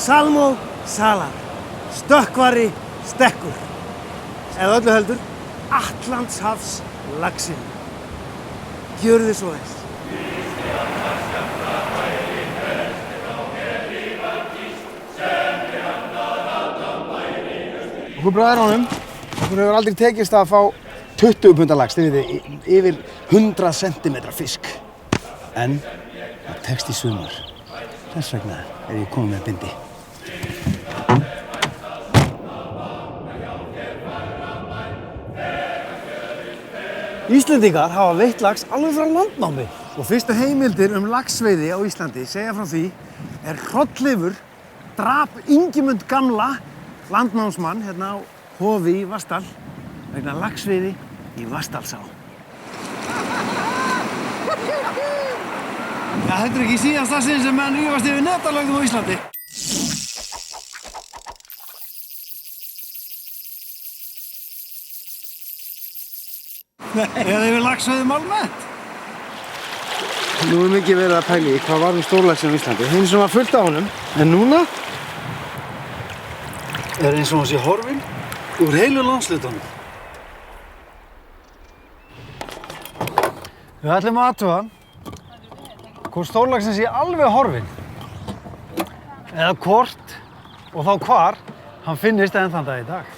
Salmó, salar. Stökkvari, stekkur. Eða öllu heldur, Atlantshafs laxinn. Gjörðu svo vel. Okkur bræðrunum, okkur hefur aldrei tekist að fá 20 punda lax, þið veitir, yfir 100 cm fisk. En það tekst í sumar. Þess vegna er ég kominn með bindi. Íslendingar hafa veitt lax alveg frá landnámi. Og fyrstu heimildir laxveiði á Íslandi segja frá því Hrolleifur drap Ingimund gamla landnámsmann hérna á Hofi í Vatnsdal vegna laxveiði í Vatnsdalsá. Ja, þetta er ekki síðasta sinn sem menn rífast yfir netalögðum á Íslandi. Eða yfir laxveiðum almennt. Nú er mikið verið að pæla í hvað var stórlaxinn á Íslandi. Hinn sem var fullt af honum, en núna er eins og hann sé horfinn úr heilu landshlutanum. Við ætlum að athuga hvort stórlaxinn sé alveg horfinn. Eða hvort, og þá hvar, hann finnist enn þann dag í dag.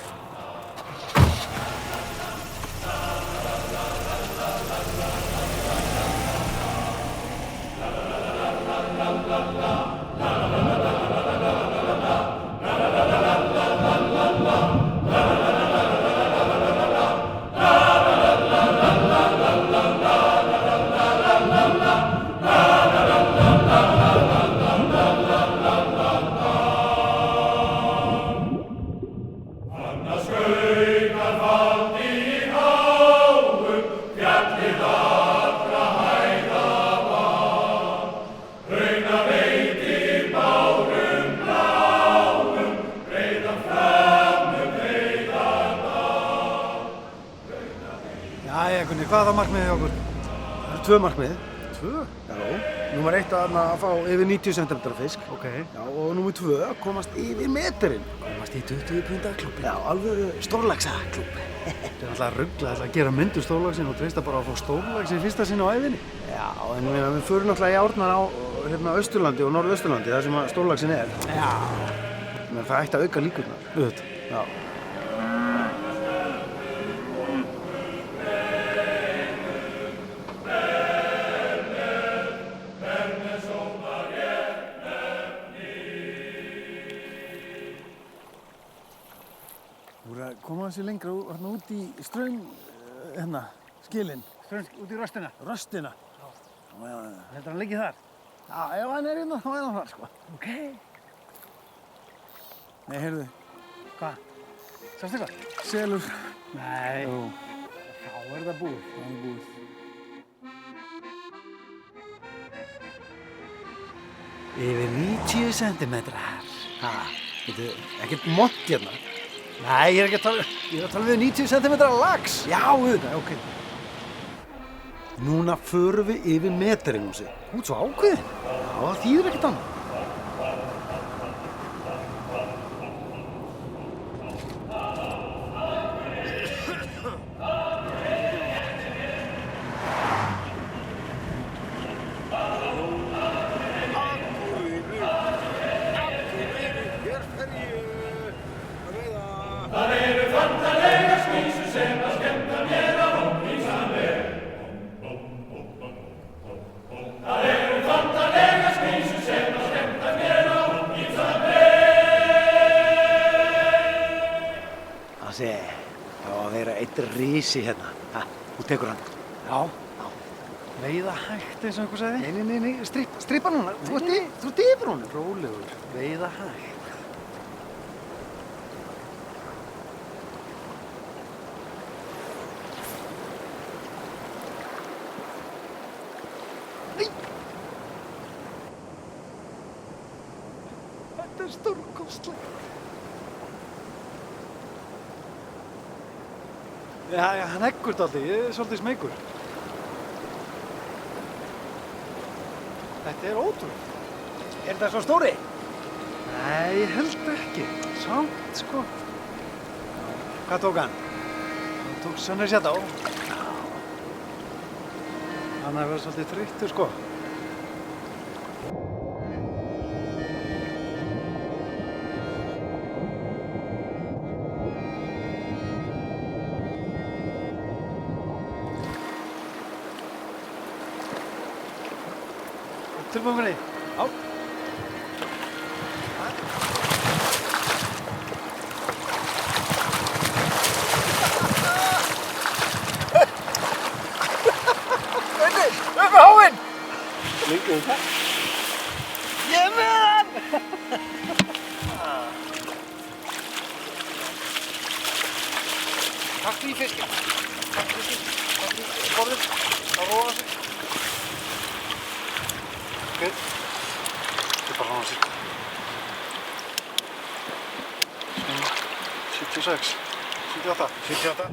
Hvað er það markmiðið hjá okkur? Það eru 2 markmið. 2? Já. Númer 1 að fá yfir 90 cm fisk. Ok. Já, og númer 2 að komast yfir meterinn. Komast í 20 punda klúbbinn. Já, alveg stórlaxa klúbb. Þetta er alltaf ruglað að gera myndu stórlaxinn og treysta bara að fá stórlaxinn fyrsta sinn á ævinni. Já, en við förum náttúrulega í árnar á Austurlandi og Norðausturlandi, þar sem stórlaxinn er. Já. Men það ætti að auka líkurnar. Auðvitað. Já. Koma þessi lengra út í skilin. Út í röstina? Röstina? Já. Heldur hann liggi þar? Já, ef hann er hérna, þá er hann þar, sko. Ok. Nei, heyrðu. Hvað? Sástu eitthvað? Selur. Nei. Jú. Þá er það búið. Það er búið. Yfir 90 centimetrar. Ha, þetta er ekkert mott hérna. Nei, ég er að tala við 90 cm lax. Já, auðvitað, ok. Núna förum við yfir meterinn um sig. Þú ert svo ákveðinn. Já, það þýðir ekkert annað. Rísi hérna. Ha, þú tekur hann. Já. Veiða hægt eins og einhver sagði. Nei, strippa núna. Þú ert yfir honum. Rólegur. Veiða hægt. Nei. Þetta er stórkostlegt. Já, hann eggur dálítið, ég er svolítið smeykur. Þetta er ótrúlegt. Er þetta svo stóri? Nei, ég held ekki. Samt, sko. Hvað tók hann? Hann tók Sunny Shadow. Hann hefur verið svolítið þreyttur, sko. Tilbúin fyrir því? Já. Upp með háinn! Líkið það? Ég er með hann! Takk í fiskinn. Takk í fiskinn. Takk í borðið. Það róa sig. Ok. Þetta er bara hann að sýta. 76. 78. 78.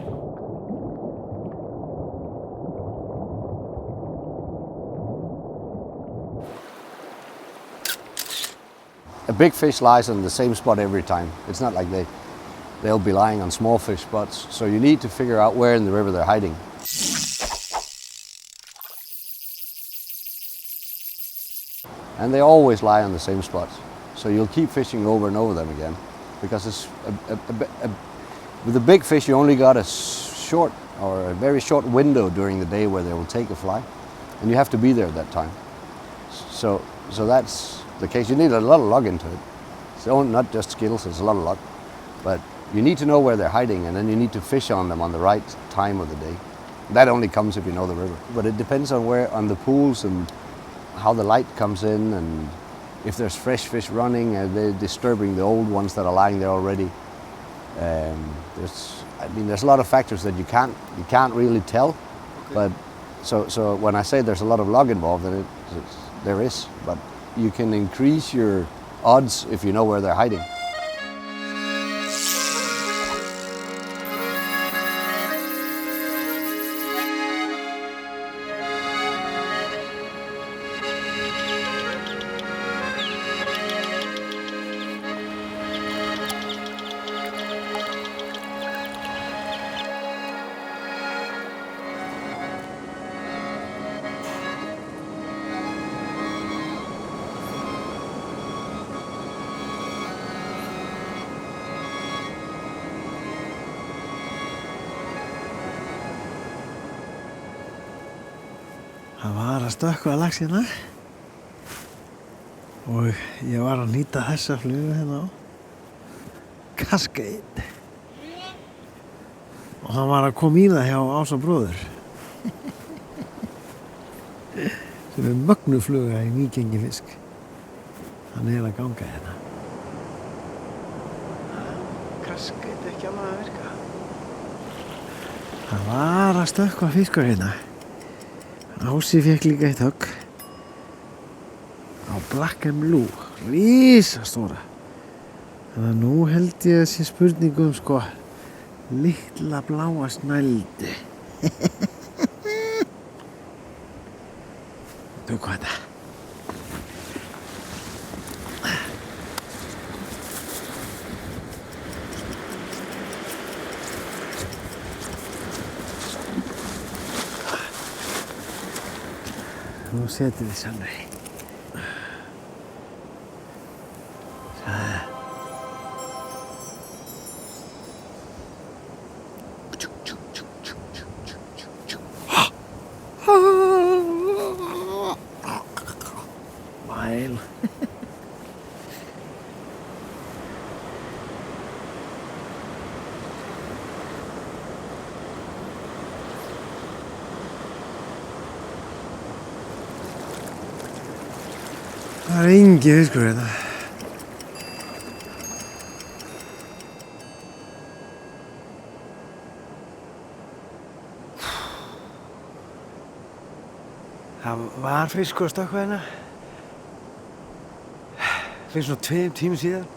A big fish lies on the same spot every time. It's not like they'll be lying on small fish spots. So you need to figure out where in the river they're hiding. And they always lie on the same spots. So you'll keep fishing over and over them again. Because it's with the big fish, you only got a short or a very short window during the day where they will take a fly. And you have to be there at that time. So that's the case. You need a lot of luck into it. So not just skills, it's a lot of luck. But you need to know where they're hiding, and then you need to fish on them on the right time of the day. That only comes if you know the river. But it depends on on the pools and how the light comes in, and if there's fresh fish running, they're disturbing the old ones that are lying there already. There's a lot of factors that you can't really tell. Okay. But so when I say there's a lot of luck involved in it, there is. But you can increase your odds if you know where they're hiding. Það var að stökkva lax hérna og ég var að nýta þessa flugu hérna á Cascade og hann var að koma í það hjá Ása bróður sem er mögnufluga í nýgengi fisk. Hann er að ganga hérna. Cascade ekki alveg að virka. Það var að stökkva fiskur hérna. Ási fekk líka eitt högg á Black and Blue, risastóra. Þannig að nú held ég að sé spurning sko litla bláa snældu. Tökum þetta. Nú setjum við Sunny. Væl. Það er engin fiskur hérna. Það var fiskur að stökkva hérna. Fyrir svona 2 tímum síðan.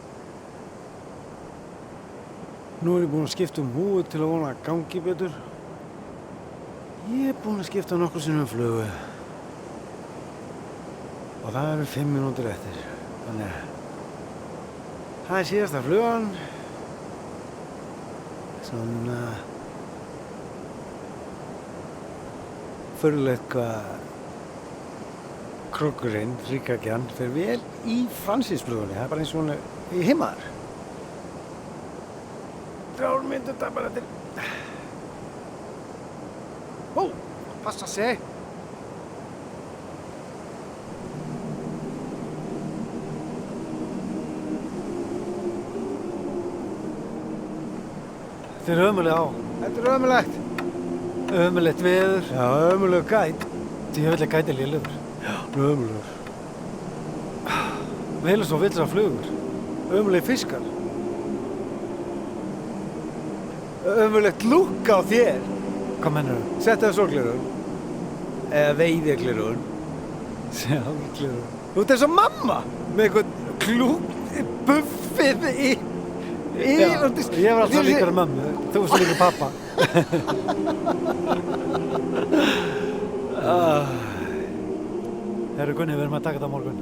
Nú er ég búinn að skipta húfu til að vona að gangi betur. Ég er búinn að skipta nokkrum sinnum flugu. Og það eru 5 mínútur eftir, þannig að Það er síðasta flugan. Svona furðulegt hvað krókurinn, ríkakjan, fer vel í Francis-flugunni. Það er bara eins og hún í himmaðar. 3 mínútur bara til. Ó, passa sig. Þetta er ömurleg á. Þetta er ömurlegt. Ömurlegt veður. Já, ömurleg gæt. Djöfull er gæti lélegur. Já, ömurlegur. Vel svo villsar flugur. Ömurleg fiskar. Ömurlegt lúk á þér. Hvað mennur þú? Settu það sólglerun. Eða veiðiglerun. Sjálfglerun. Þú ert eins og mamma með eitthvað buffið í. Ég var alltaf líkar mömmu. Þú varst líka pappa. Herru Gunni, við erum að taka þetta á morgun.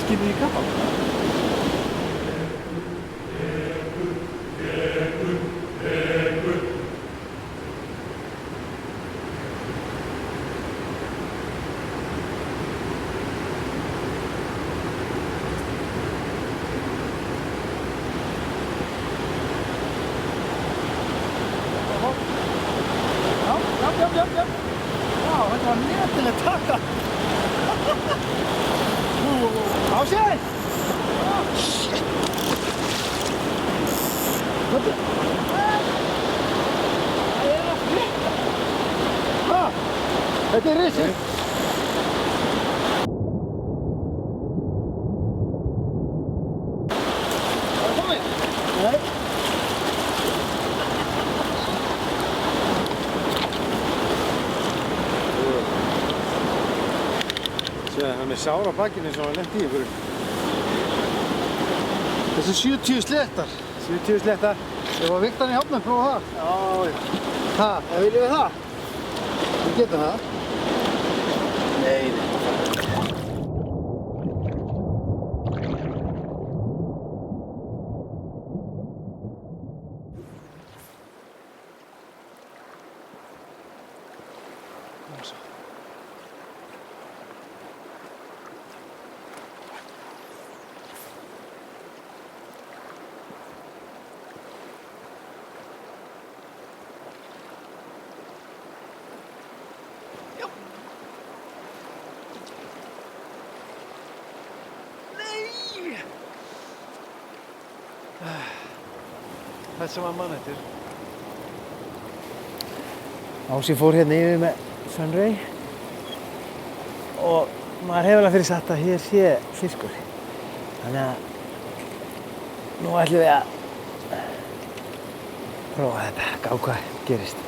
Skipið í kappan. Já, þetta var netileg taka. Á sér! Shit! Hvað er að frétta? Þetta er risið. Það er komið? Nei. Það er með sár á bakkinu sem hann lenti í ykkur. Þessi 70 slettar. 70 slettar. Ég var viktan í hafnum, prófa það. Já. Ha, viljum við það? Við getum það. Nei. Það sem var mann eftir. Ási fór hérna yfir með Sunray og maður hefur alveg fyrir satt að hér sé fiskur. Þannig að nú ætlum við að prófa þetta, gá hvað gerist.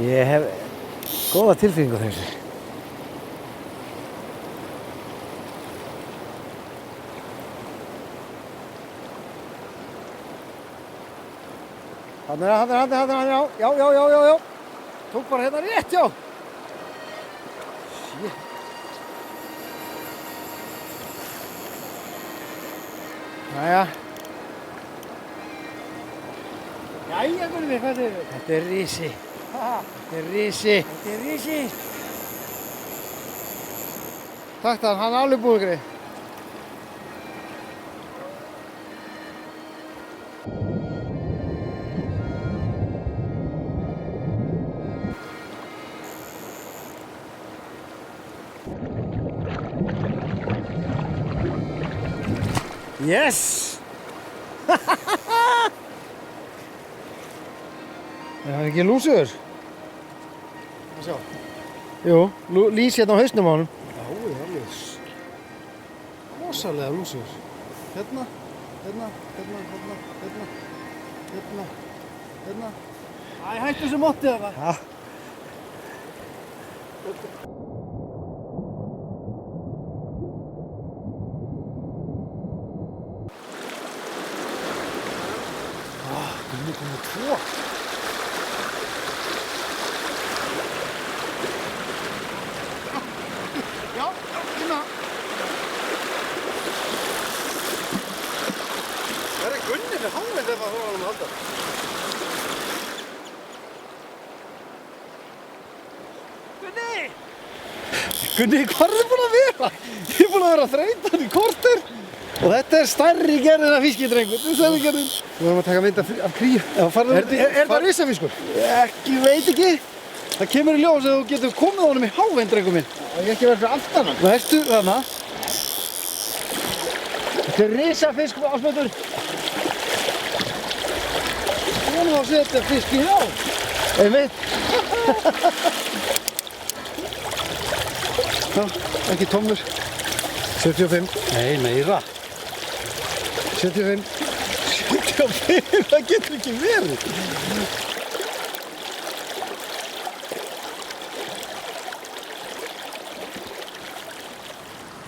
Ég hef góða tilfinningu á þessu. Þarna, já. Tók bara hérna rétt, já. Shit. Jæja. Jæja, Gunni, hvað segir þú? Þetta er risi. Þetta er risi. Takk það, hann er alveg búinn, greið. Yes! Er hann ekki lúsugur? Hvað sjá? Jú, lýs hérna á hausnum á honum. Já, alveg. Rosalega lúsugur. Hérna. Æ, hættu þessu mottið þarna. Já. Gunni komið 2. Já, hérna. Það er Gunni með háminn ef það hóra hann að halda. Gunni, hvað er þið búin að vera? Ég er búin að vera að þreyta hann í korter. Og þetta er stærri gerðin af fiski, drengur. Þetta er stærri gerðin. Við vorum að taka mynd af kríu. Er það risafiskur? Ekki, veit ekki. Það kemur í ljós að þú getur komið á honum í hávein, drengur minn. Það er ekki verið fyrir allt annað. Það ertu þarna. Þetta er risafisk, Ásmundur. Við vorum að setja fisk í á. Einmitt. Já, ekki tómur. 75. Nei, meira. 75, það getur ekki verið.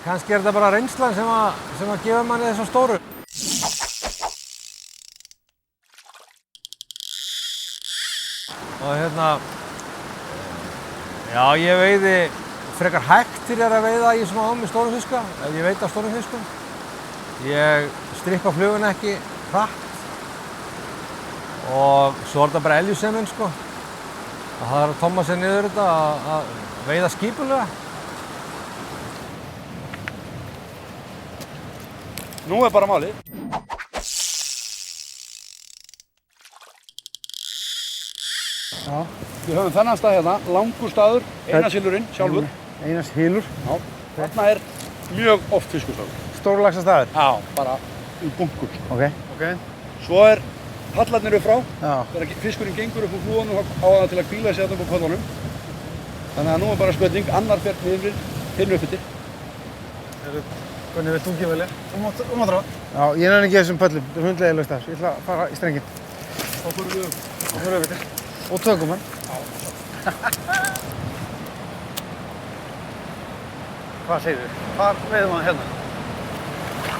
Kannski er þetta bara reynslan sem að gefa manni þessum stóru. Og hérna, já, ég veiði frekar hægt þegar ég er að veiða í svona ám í stórum fiska, ef ég veit af stórum fiskum. Ég strippa fluguna ekki hratt og svo er þetta bara eljuseminn, sko. Það þarf að tomma sig niður þetta að veiða skipulega. Nú er bara málið. Já. Við höfum þennan stað hérna, langur staður, Einarshylurinn sjálfur. Einarshylur? Já. Þarna er mjög oft fiskustafur. Stórlaxa staður? Já, bara í bunkur. Ok. Svo er pallarnir upp frá. Já. Þegar fiskurinn gengur upp úr flúðunum á það til að hvíla sig þarna upp á kollunum. Þannig að nú er bara spurning, annar fer niður, hinn upp yfir. Gunni, vilt þú ekki velja? Þú mátt ráða. Já, ég nenni ekki þessum pöllum. Þetta er hundleiðilegur staður. Ég ætla að fara í strenginn. Þá förum við upp. Þá förum við yfir. Og tökum hann. Hvað segir þið? Hvar veiðum við hérna?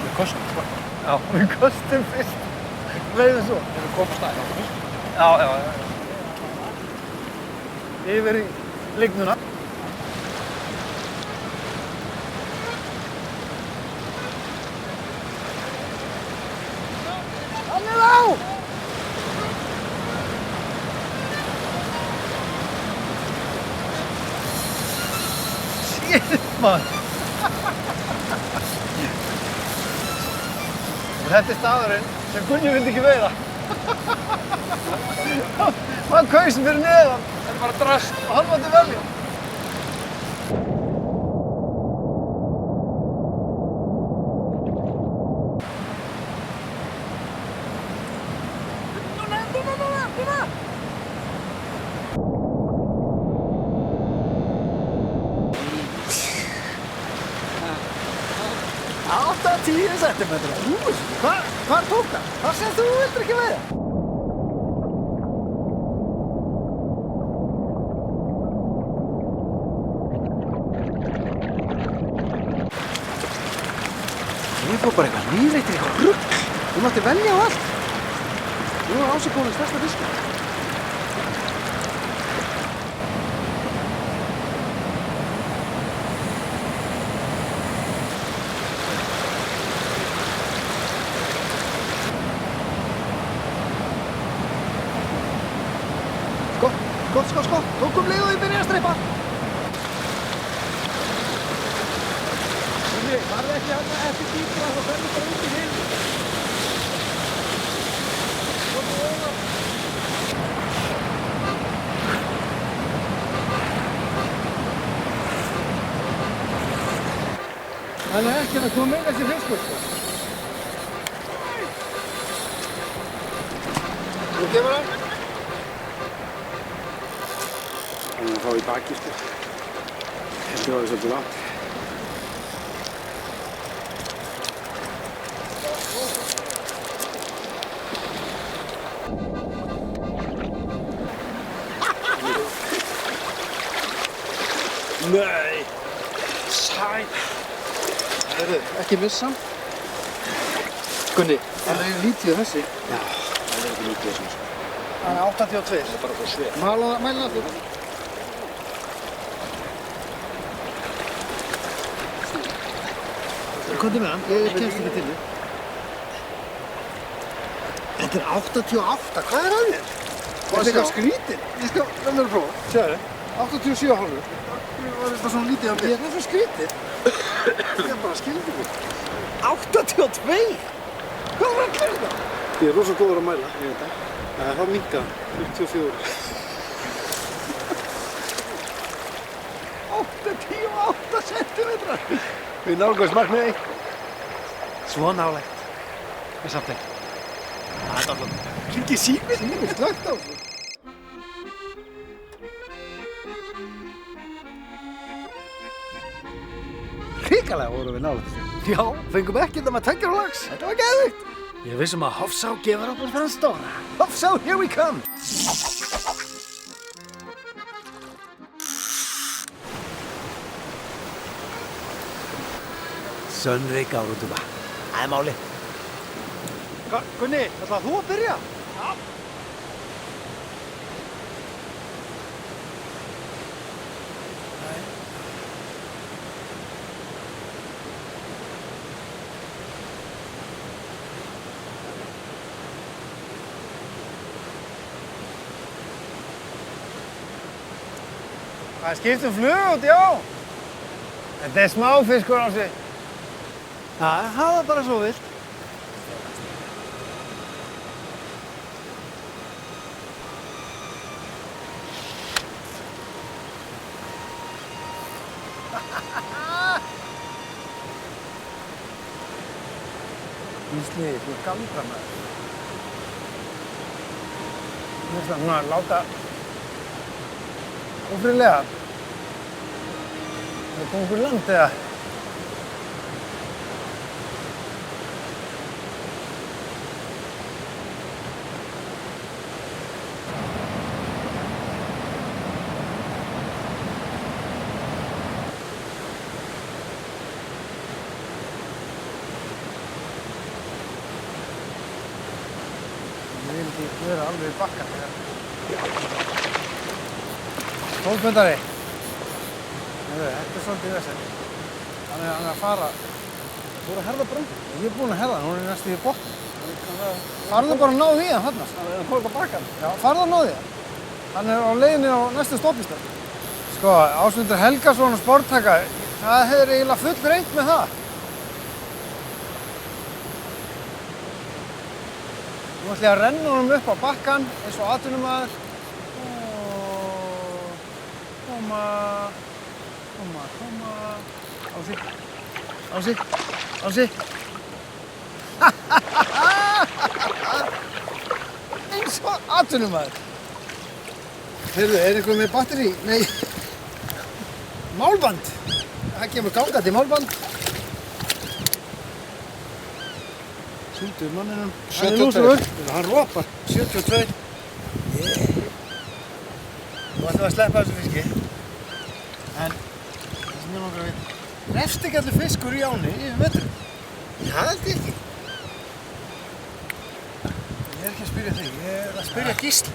Við kostum. Já, við kostum fyrst. Veiðum svo. Við komum staðið. Já. Yfir í lygnuna. Hann er á! Shit, maður! Þetta er staðurinn sem Gunni vildi ekki veiða. Hann kaus fyrir neðan. Þetta er bara drast og hann mátti velja. 10 centimetra. Hvar tók það? Hvað sem þú vildir ekki veiða? Ég fór bara eitthvað nýleitt, eitthvað rugl. Þú mátti velja á allt. Nú er Ási komin stærsta fiskur. Sko. Tókum leið og þið byrja að streipa. Farðu ekki að eftir dýpra þá ferðu bara út í hinn. Það er ekki að koma inn þessi fiskur. Nú kemur hann. Hann er að fá í baki, sko. Þetta var svolítið langt. Nei! Sæl! Heyrðu, ekki missa hann. Gunni, það er lítið þessi. Já, það er ekki lítið þessi. Það er 82. Það er bara svo svið. Mælum það fyrir. Komdu með hann, ég kemst ekki til þig. Þetta er 88, hvað er að þér? Það er eitthvað skrítið. Ég skal verða að prófa. Sjáðu, 87,5. Það var eitthvað svona lítið af mér. Ég er það skrítið. Ég bara skildi mig. 82? Hvað var að gera það? Ég er rosa góður að mæla, ég veit það. Það minnka, 44. 88 centimetrar. Við nálgumst markmiði. Svo nálægt. En samt ekki. Það er alltaf. Hringi síminn. Síminn, slögt á þessu. Hrikalega vorum við nálægt þessu. Já, fengum ekki þetta með tveggjar og lax. Þetta var geðvikt. Ég vissum að Hofsá gefur okkur fyrir hann stóra. Hofsá, here we come. Sönrik árútuga. Það er máli. Gunni, ætlaði þú að byrja? Já. Það skiptum flug út, já. Þetta er smáfiskur á sig. Það var bara svo vilt. Gísli, þú galdrar maður. Þú veist það, svona láta ófriðlega. Það kom okkur land eða? Ég vil ekki vera alveg í bakkan þegar. Tólfpundari. Þetta er svolítið vesend. Hann er að fara. Þú voru að herða brönd? Ég er búinn að herða hann, hún er næstu í botn. Farðu bara að ná því hann þarna. Það er að koma bakkan. Já, farðu að ná því hann. Hann er á leiðinni á næstu stoppistöð. Sko, Ásmundur Helgason og sporttaka, það hefur eiginlega full reynt með það. Nú ætlum ég að renna honum upp á bakkan eins og atvinnumaður. Koma. Ási. Eins og atvinnumaður. Heyrðu, er eitthvað með batteri? Nei. Málband. Það kemur gangandi málband. Sundur manninum. 72. Hann ropar. 72. Nú ætlum við að sleppa þessu fiski. En það sem ég langar að vita. Refst ekki allir fiskur í áni yfir metrum? Það held ég ekki. Ég er ekki ekki að spyrja þig, ég er að spyrja Gísli.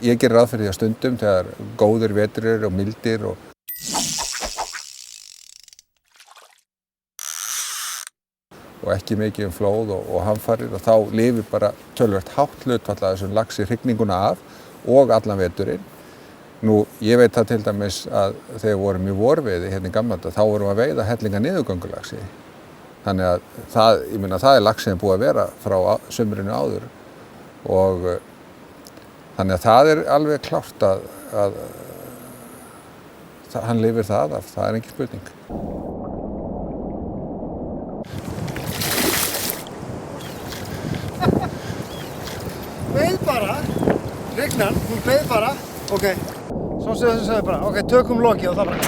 Ég ger ráð fyrir því að stundum þegar góðir vetrir og mildir og ekki mikið flóð og hamfarir og þá lifir bara töluvert hátt hlutfall af þessum laxi hrygninguna af og allan veturinn. Nú, ég veit það til dæmis að þegar við vorum í vorveiði hérna í gamla daga, þá vorum við að veiða hellinga niðurgöngulaxi. Þannig að það er laxi sem búið að vera frá sumrinu áður og þannig að það er alveg klárt að hann lifir það af, það er engin spurning. Beið bara, rignan, hún beið bara, ok. Svo segðu bara, ok, tökum lokið og það bara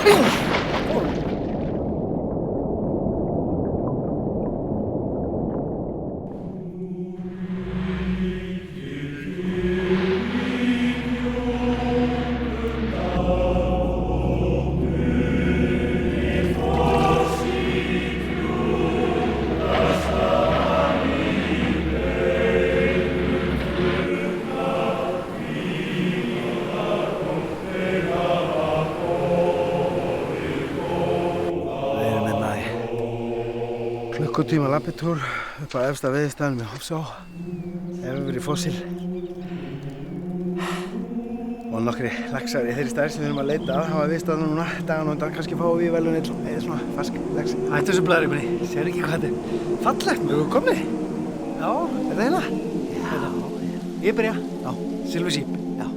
klukkutíma labbitúr upp á efsta veiðistaðnum í Hofsá, hefur verið fossil og nokkri laxar í þeirri stærð sem við erum að leita að hafa viðstað núna dagan og undan, kannski fáum við velun eða svona fersk lax. Hættu þessu blæðrikunni, sér ekki hvað þetta er fallegt, við erum komni. Já, er það hérna? Já. Ég byrja? Já. Silver Sheep? Já.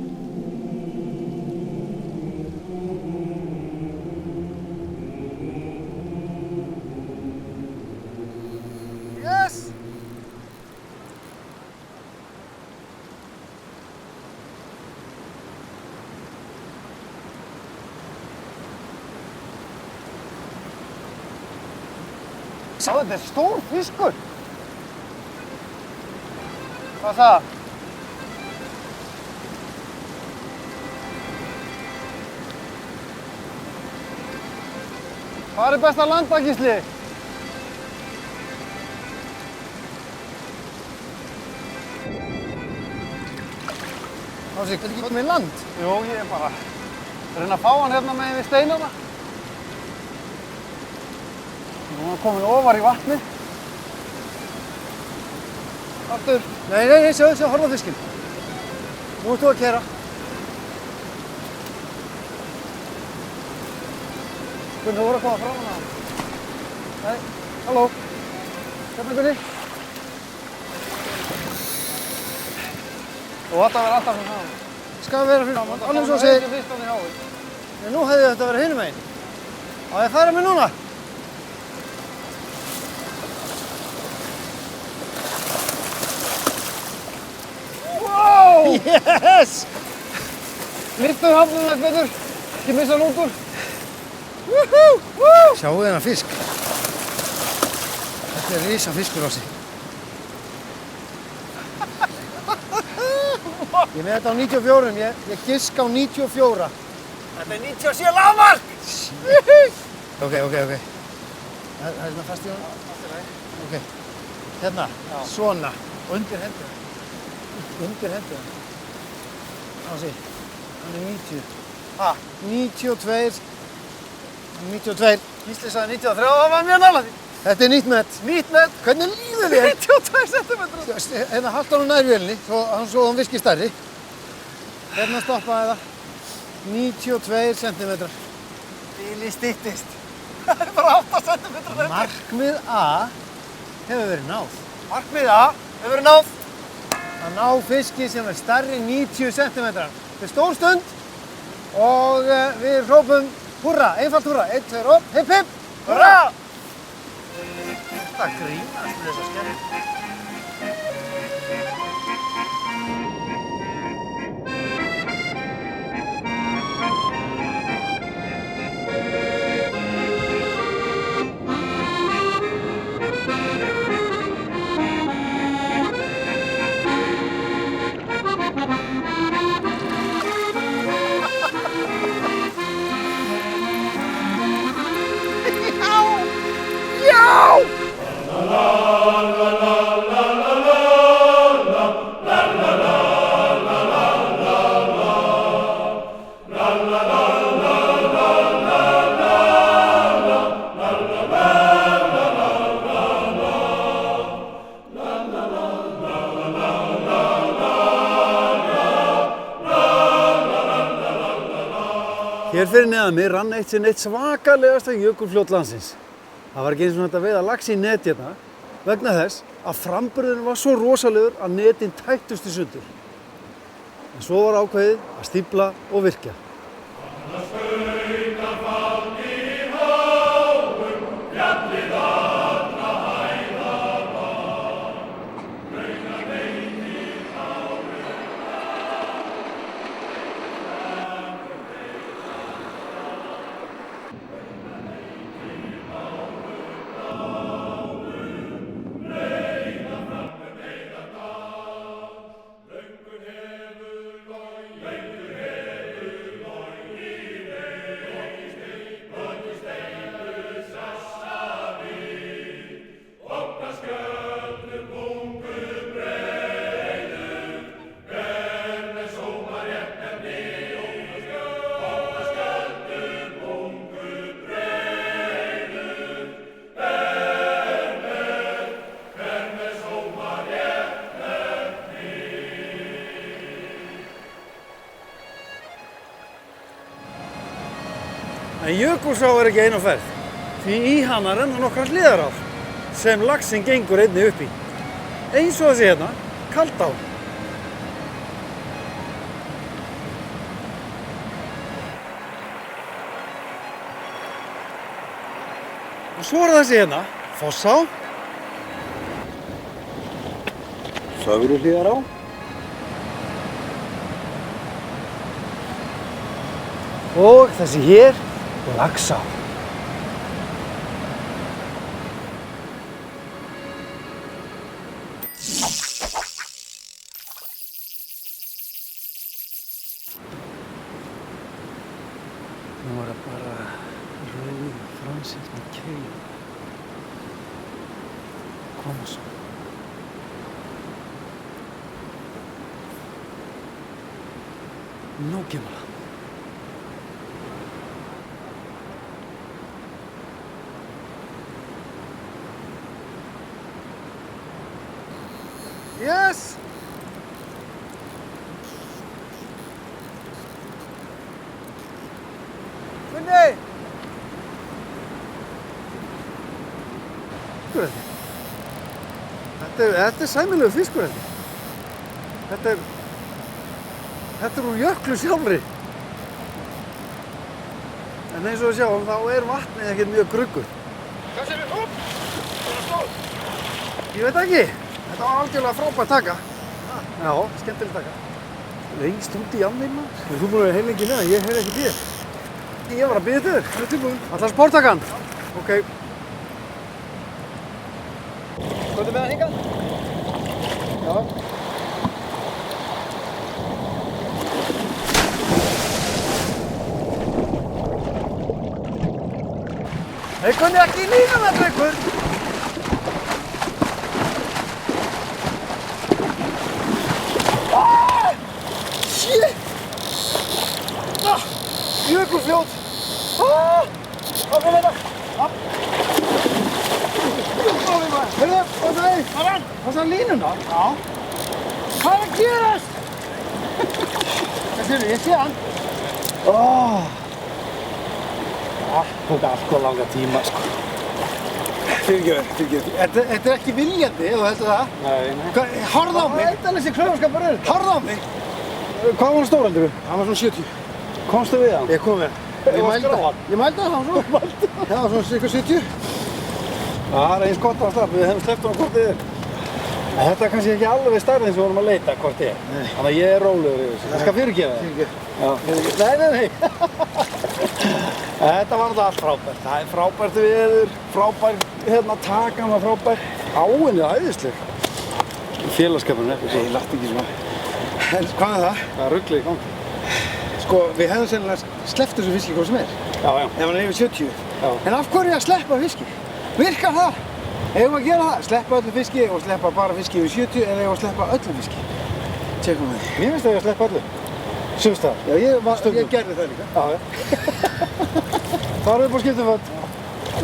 Yes! Sá, þetta er stór fiskur. Hvað er það? Hvað er best að landa, Gísli? Ási, getur ekki komið í land? Jú, ég er bara að reyna að fá hann hérna megin við steinana. Nú er hann komin ofar í vatnið. Aftur. Nei, sjáðu, horfa á fiskinn. Nú ert þú að keyra. Gunni, þú voru að koma frá hana. Nei, halló. Hérna, Gunni. Þú átt að vera alltaf fyrir hana. Skal vera fyrir hana. Alveg svo segir. En nú hefði þetta verið hinum megin. Á ég að fara mig núna? Wow! Yes! Lyftur hafnum betur. Ekki missa hann út úr. Sjáu þennan fisk. Þetta er risa fiskur, Ási. Ég með þetta á 94, ég giska á 94. Þetta er 97 lágmark! Ok. Það er svona fast í honum. Ok. Hérna, svona. Undir hendina. Undir hendina. Ási, hann er 90. Ha? 92. 92. Gísli sagði 93, það var mjög nálægt því. Þetta er nýtt met. Nýtt met? Hvernig líður þér? 92 cm. Hérna halda hann nær vélinni, svo hann viski stærri. Hérna stoppaði það. 92 cm. Bíli styttist. Það er bara 8 cm. Markmið A hefur verið náð. Markmið A hefur verið náð. Að ná fiski sem er stærri 90 cm. Þetta er stór stund og við hrópum húrra, einfalt húrra. 1, 2, og hipp hipp. Húrra! Þetta grínast með þessa skerri. Já! La la la la Hér fyrir neðan mig rann eitt sinn eitt svakalegasta jökulfljót landsins. Það var ekki eins og hægt að veiða lax í net hérna vegna þess að framburðurinn var svo rosalegur að netin tættust í sundur. En svo var ákveðið að stífla og virkja. En Jökulsá er ekki ein á ferð, því í hana renna nokkrar hliðarár sem laxinn gengur einnig upp í. Eins og þessi hérna, Kaldá. Og svo er þessi hérna, Fossá. Fögruhlíðará. Og þessi hér, Laxá. Nú er það bara rauð fransins með keilum. Koma svo. Nú kemur það. Yes! Gunni! Fiskur þetta er sæmilegur fiskur þetta er úr jöklu sjálfri. En eins og við sjáum þá er vatnið ekkert mjög gruggur. Hvað segir við? Ég veit ekki. Þetta var algjörlega frábært taka. Já, skemmtileg taka. Lengst út í annir maður. Þú búin að vera heilengi með það, ég heyri ekki þér. Ég var að bíða þér. Það er tilbúin. Allar spórtakan? Ok. Komdu með hann hingað? Já. Hei, Gunni, ekki í lína með Drengur. Jökulfljót! Hvað er þetta? Heyrðu, hvað er það? Hvað er línuna? Já. Hvað er að gerast? Hvað séu, ég sé hann. Það tók allt langa tíma, sko. Fyrirgefðu. Þetta er ekki viljandi, þú heldur það? Nei. Harða á mig. Hvað er þessi klaufaskapur? Harða á mig. Hvað var hann stór, heldur þú? Hann var svona 70. Komstu við hann? Ég kom með hann. Ég mældi hann svo. Það var svona cirka 70. Það er eins gott að slappa, við hefum sleppt hann hvort þið er. Þetta er kannski ekki alveg stærð eins og við vorum að leita hvort þið er. Þannig að ég er rólegur yfir þessu. Það skal fyrirgefa það. Nei. Þetta var allt frábært. Það er frábært veður, frábær takan var frábær. Áin er æðisleg. Félagskapurinn er svo. Nei, látt ekki svona. En hvað er það? Það er ruglið í gangi. Sko, við hefðum sennilega sleppt þessu fiski hvað sem er. Já. Ef hann er yfir 70. Já. En af hverju að sleppa fiski? Virkar það? Eigum við að gera það? Sleppa öllu fiski og sleppa bara fiski yfir 70 eða eigum við að sleppa öllu fiski? Tjekkum við því. Mér finnst það að sleppa öllu. Sumstaðar. Já, ég gerði það líka. Já. Það er upp á skiptumföt.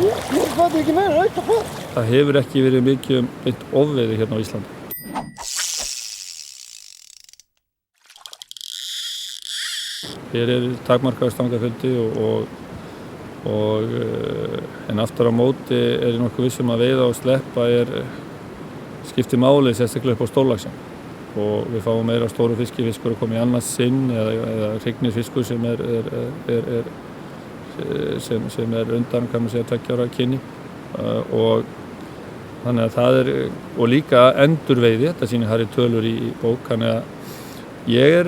Ég fattu ekki meira, auka föt. Það hefur ekki verið mikið eitt ofveiði hérna á Íslandi. Hér takmarkaður stangafjöldi en aftur á móti ég nokkuð viss að veiða og sleppa skiptir máli sérstaklega upp á stórlaxinn. Og við fáum meira stóru fiskur að koma í annað sinn eða hrygnisfiskur sem undan, kann man segja, 2 ára kynni. Og þannig að það og líka endurveiði, þetta sýnir Harry tölur í bók, þannig að ég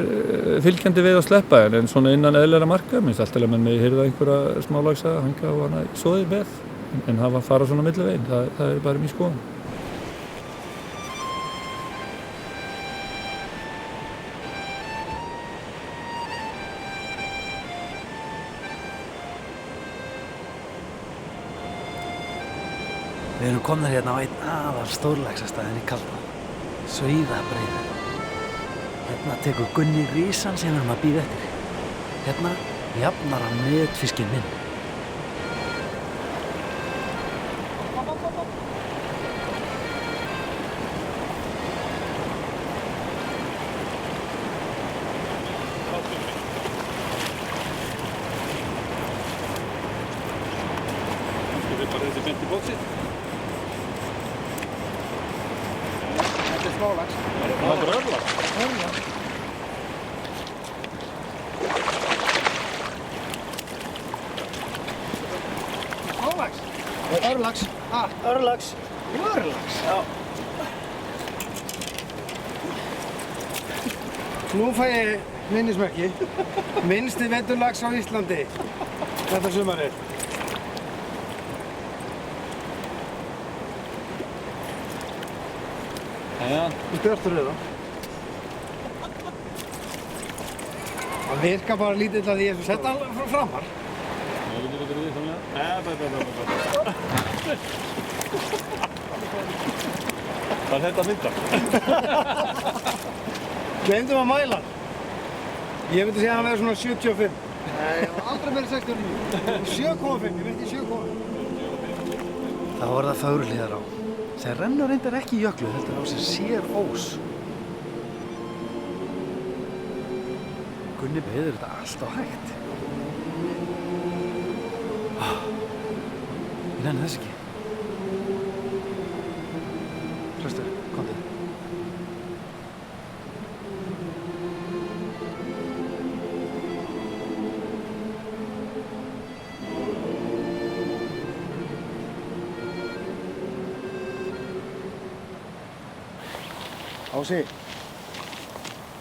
fylgjandi veið að sleppa en svona innan eðlilegra marka, minnst alltaf að menn megi hirða einhverja smálaxa, hanga og hana í soðið með, en fara svona milliveginn, það bara mín skoðun. Við erum komnir hérna á einn aðal stórlaxastæðin í Kaldá, Sauðabreiða. Hérna tekur Gunni risann sem við erum að bíða eftir. Hérna jafnar hann netfiskinn minn. Smálax. Það örlax. Smálax? Örlax. Örlax. Örlax? Já. Nú fæ ég minnismerki. Minnsti veturlax á Íslandi. Þetta sumarið. Þú stjórnstur við það. Það virkar bara lítill að því að setja hann framar. Það þetta mynda. Gleymdum að mæla hann. Ég myndi segja að hann verður svona 75. Nei, aldrei meira 69. 7,5, ég veit ekki 7,5. Það var það Fögruhlíðará. Þeir rennur reyndar ekki í jöklu, heldur á sér sér ós. Gunni veiðir þetta allt á hægt. Ég nenni þess ekki. Hraustur, komdu. Ási.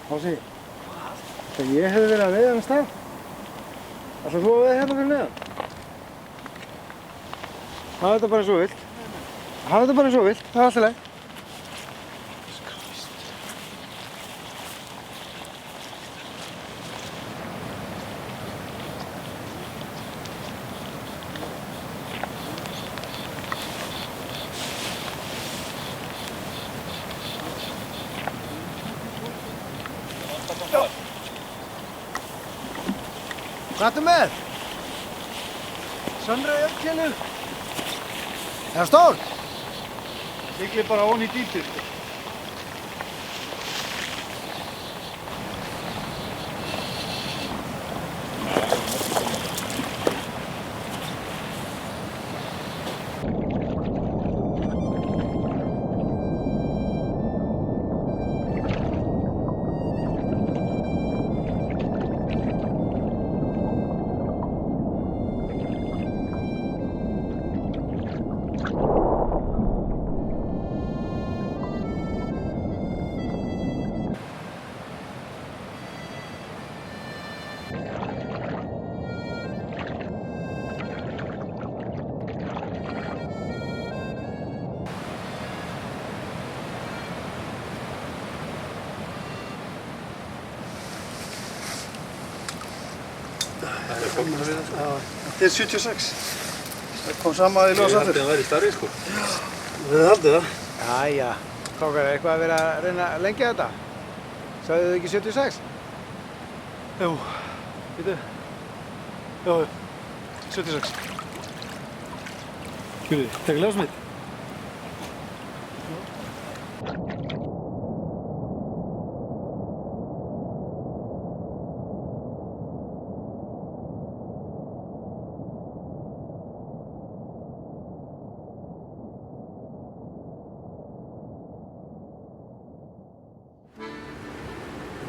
Ási. Þegar ég hefði verið að veiða hann stað. Ætlar þú að veiða hérna fyrir neðan? Hafa þetta bara eins og þú vilt. Hafa þetta bara eins og þú vilt, það er allt í lagi. Hvað ertu með? Sönröð öllkjölu. Er það stór? Siglir bara ón í dýpið. Þetta er 76. Það kom sama í ljós aftur. Ég held að það væri stærri, sko. Þið haldið það? Jæja, strákar, eitthvað að vera að reyna að lengja þetta? Sagðuð þið ekki 76? Jú. Býtu. Jú, 76. Kjúði, tekur ljósmynd.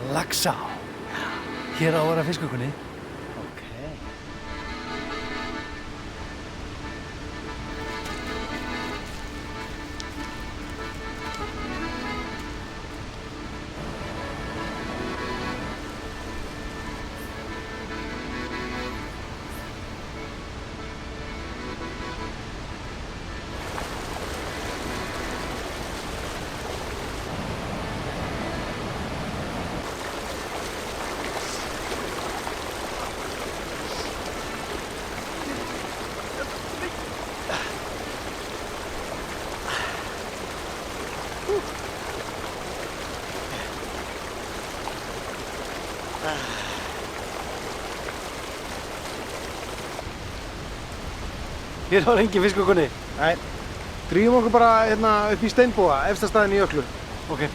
Laxá. Hér á að vera fiskvikunni. Ok. Hér var engin fiskvikunni. Nei, drífum okkur bara hérna upp í Steinboga, efsta staðinn í Jöklu. Ok.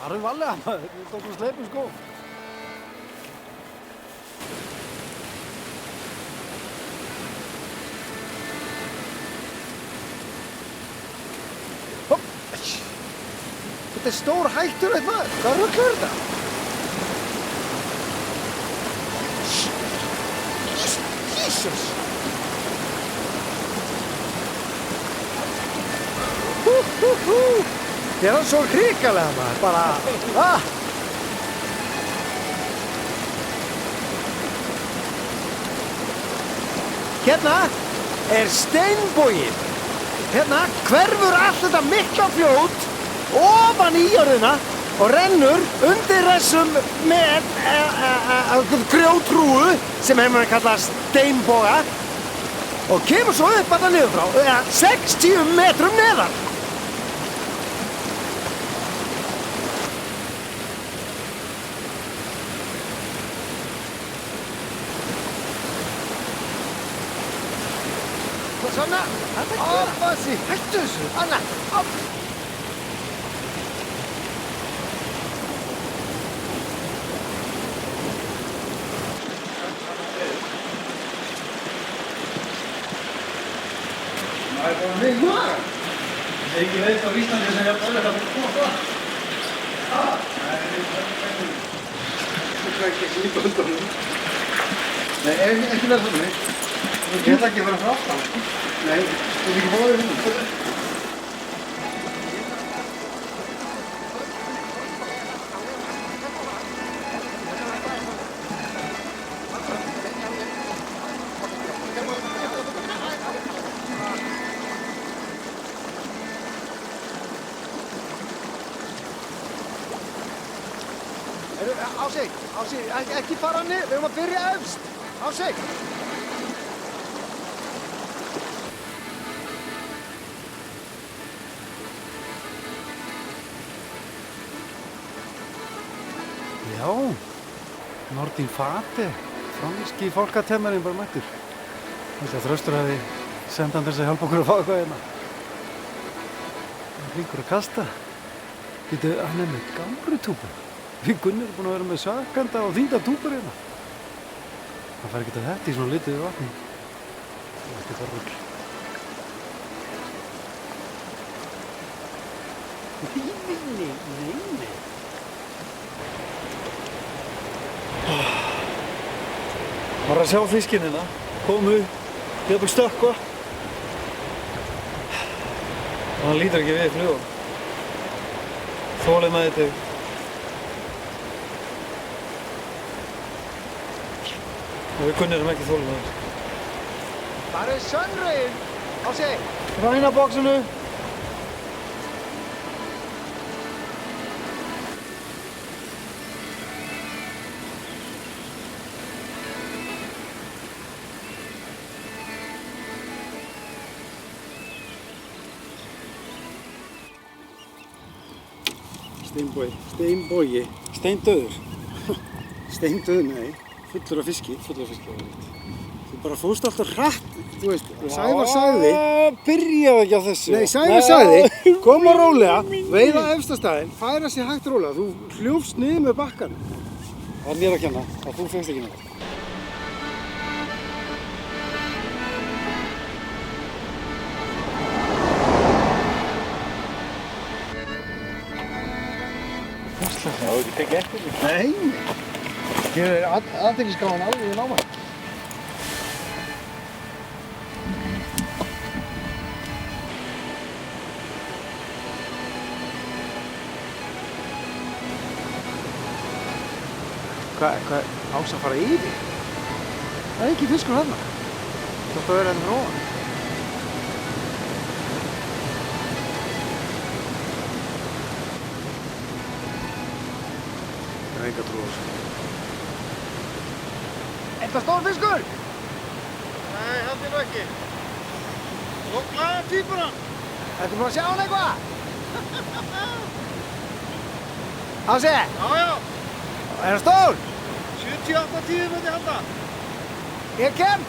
Það varlega maður, við tókum sleipum sko. Hopp, þetta er stór hættulegt maður, hvað rugl er þetta? Jesus! Ég er svo hrikalega maður, bara, Hérna er Steinbogi. Hérna hverfur allt þetta mikla fljót ofan í jörðina og rennur undir þessum með grjótrúu sem hefur kallað Steinboga og kemur svo upp að það niður frá, 60 metrum neðan. Svona, Bassi, hættu þessu, Anna, upp. Það er bara mig maður. Það er ekki veit á Íslandi sem ég hef alveg að koma frá. Það er ekki í böndunum. Nei, ekki verða svona. Ég ætla ekki að vera frá aftan. Nei, þú er ekki bóðið hérna. Ási, ekki fara niður, við erum að byrja efst. Ási! Já, Nordin Fate, franski fálkatemmarinn bara mættur. Þetta Þröstur hafi sendað hann til þess að hjálpa okkur að fá eitthvað hérna. Hann hringur að kasta. Býtu, hann er með gámrutúpu. Við Gunnar erum búin að vera með sakanda og þýnda túpur hérna. Það fær ekki að þetta í svona lituðu vatni. Það er ekki það rugl. Nei. Var að sjá fiskinn hérna, komu, jafnvel stökkva. Og hann lítur ekki við fluga. Þólið með þetta. Og við Gunnar erum ekki þólið með þetta. Það er sönrögin, Ási! Ræna boxinu. Steinbogi. Steindauður. Steindauður, nei. Fullur af fiski. Þú bara fórst alltaf hratt, þú veist. Sævar sagði. Byrjaðu ekki á þessu. Nei, Sævar sagði, koma rólega, veiða efstastæðin, færa sér hægt rólega. Þú hljófst niður með bakkan. Það er mér að kenna að þú fengst ekki neitt. Já, þú tekið eftir því? Nei. Hér aðteklisgáðan alveg í náman. Hvað ás að fara yfir? Það er ekki fiskur þarna. Það stóður enn frá hann. Það er enga trú á þessu. Er það stór fiskur? Nei, held ég nú ekki. Lóklaða týpuna. Ertu búinn að sjá hann eitthvað? Hansi? Já. Er það stór? 70-80 myndi halda. Ég kem.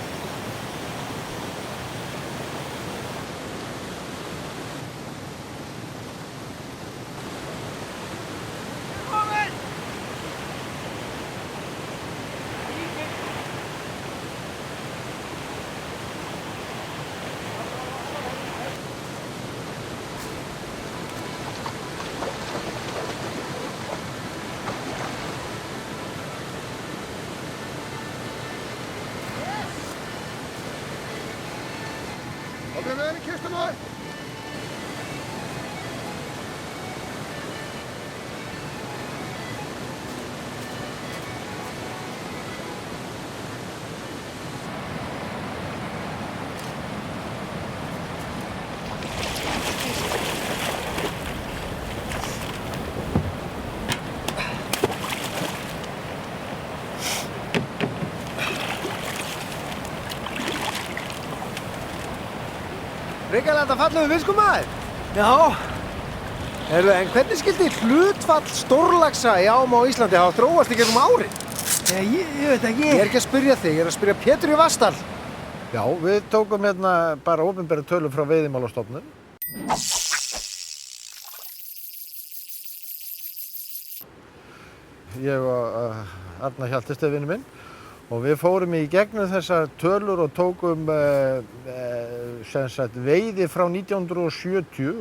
Ríkjalanda fallegu fiskur maður. Já. En hvernig skildi hlutfall stórlaxa í ám á Íslandi hafa þróast í gegnum árin? Ég veit ekki. Ég er ekki að spyrja þig, ég er að spyrja Pétur í Vatnsdal. Já, við tókum hérna bara opinbera tölur frá Veiðimálastofnun. Ég og Arnar Hjaltested vinur minn. Og við fórum í gegnum þessar tölur og tókum veiði frá 1970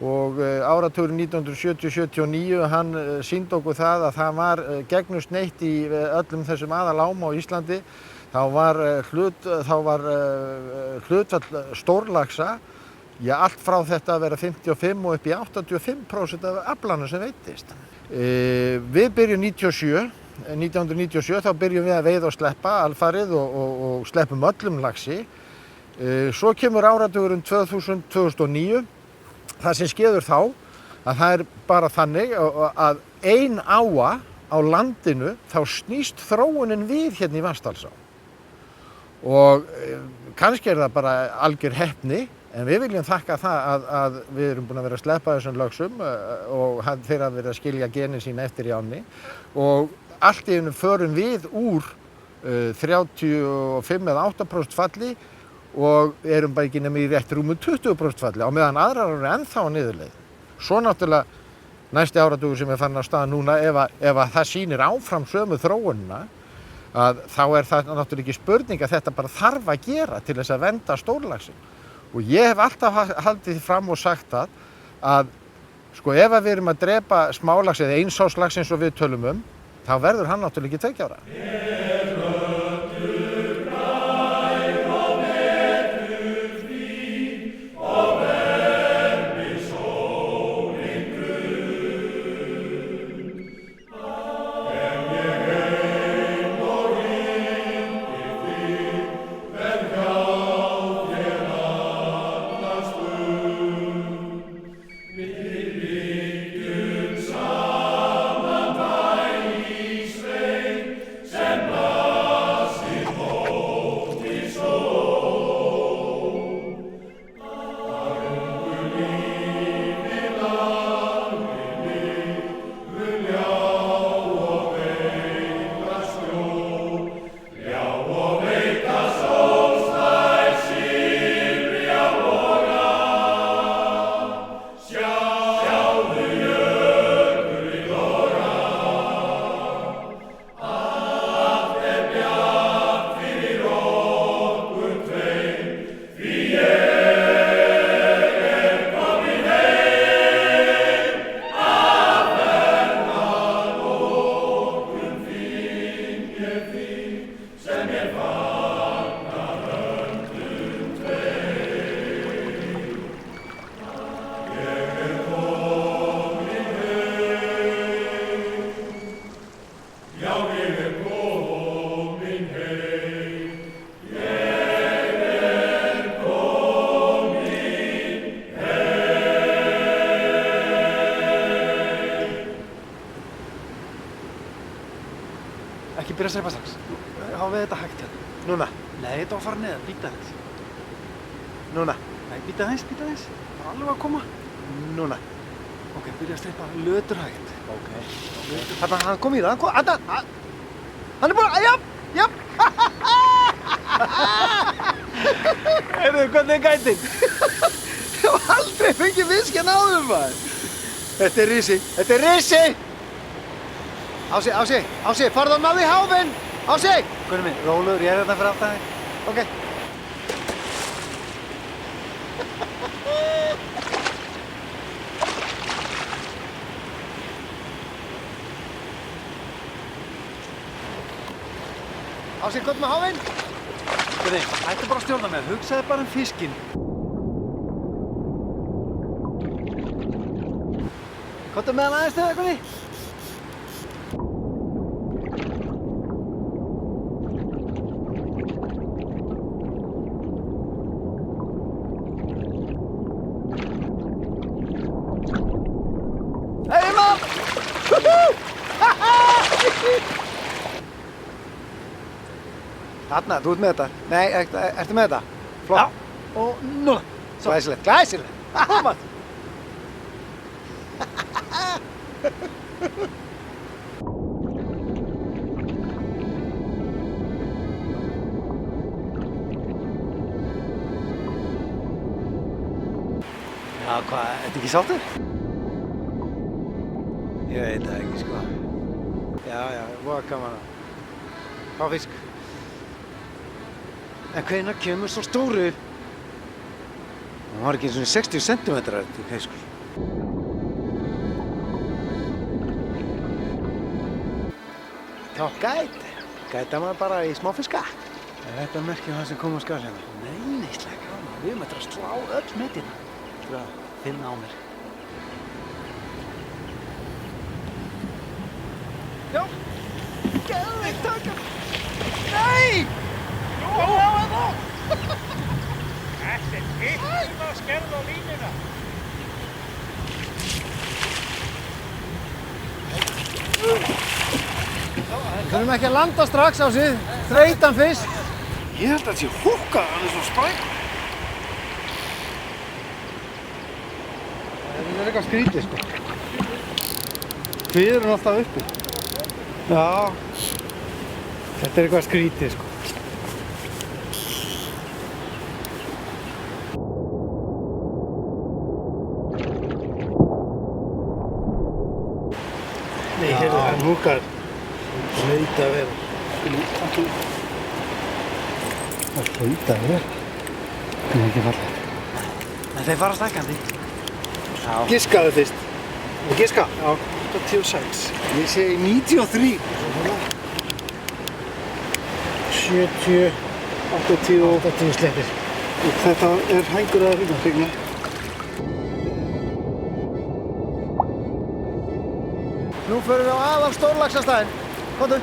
og áratugurinn 1970-79 hann sýndi okkur það að það var gegnumsneitt í öllum þessum aðalám á Íslandi. Þá var hlutfall stórlaxa, allt frá þetta að vera 55 og upp í 85% af aflanum sem veiddist. Við byrjum 1997 þá byrjum við að veiða og sleppa alfarið og sleppum öllum laxi. Svo kemur áratugurinn 2000-2009. Það sem skeður þá að það er bara þannig að ein áa á landinu þá snýst þróunin við hérna í Vatnsdalsá. Og kannski er það bara algjör heppni, en við viljum þakka það að við erum búin að vera að sleppa þessum laxum og þeir hafa verið að skilja genin sín eftir í ánni. Og allt í einu förum við úr 35 eða 8% falli og erum bara ekki nema í rétt rúmu 20% falli, á meðan aðrar eru ennþá á niðurleið. Svo náttúrulega næsti áratugur sem er farin af stað núna, ef að það sýnir áfram sömu þróunina, að þá er það náttúrulega ekki spurning að þetta bara þarf að gera til þess að vernda stórlaxinn. Og ég hef alltaf haldið fram og sagt það að sko ef við erum að drepa smálax eða einsáslax eins og við tölum þá verður hann náttúrulega ekki 2 ára. Sembla Ekki byrja að seipa strax. Hafa við þetta hægt hérna. Núna, Nei, þetta var að fara neðar, býta aðeins. núna, Nei, býta aðeins. Það var alveg að koma. núna. Ok, byrja að steipa lötur hægt. Ok. Þarna, hann kom í það, hann er búinn að, já. Heyrðu, hvernig er gætinn? Ég hef aldrei fengið fiskinn áður, maður. Þetta er risi. Ási, farðu að ná því háfinn. Ási. Gunni minn, rólegur, ég er hérna fyrir aftan þig. Ok. Ási, komdu með háfinn. Gunni, hættu bara að stjórna með, hugsaðu bara fiskinn. Komdu með hann aðeins þegar, Gunni. Hey, man! Þarna, þú ert með þetta. Nei, ertu með þetta? Flott. Já. Og núna. Glæsilegt. Koma! Já, hvað, ertu ekki sáttur? Ég veit það ekki, sko. Já, voða gaman að fá fisk. En hvenær kemur svo stóru? Það var ekki eins og 60 cm til fiskur. Já, gæta maður bara í smá fiska. Er þetta merkjum það sem kom á skal hérna? Nei, slækka á maður. Við erum eftir að slá öll metina. Þú að finna á mér. Já! Geðveikt taka! Nei! Þetta er hitt að skerða á línuna. Við þurfum ekki að landa strax á sig. Þreytan fyrst. Ég held að þetta sé húkað, hann er svo sprækur. Þetta er eitthvað skrítið, sko. Við erum alltaf uppi. Já. Þetta er eitthvað skrítið, sko. Nei, hérna, hann húkar. Það hlaut að vera. Það hlaut að vera. Það er ekki fallegt. En þeir fara stækkandi. Giskaðu fyrst. Giska? Já. 86. Ég segi 93. 70, 80 slettir. Þetta er hængur að hrygna. Nú förum við á aðal stórlaxastæðin. Komdu.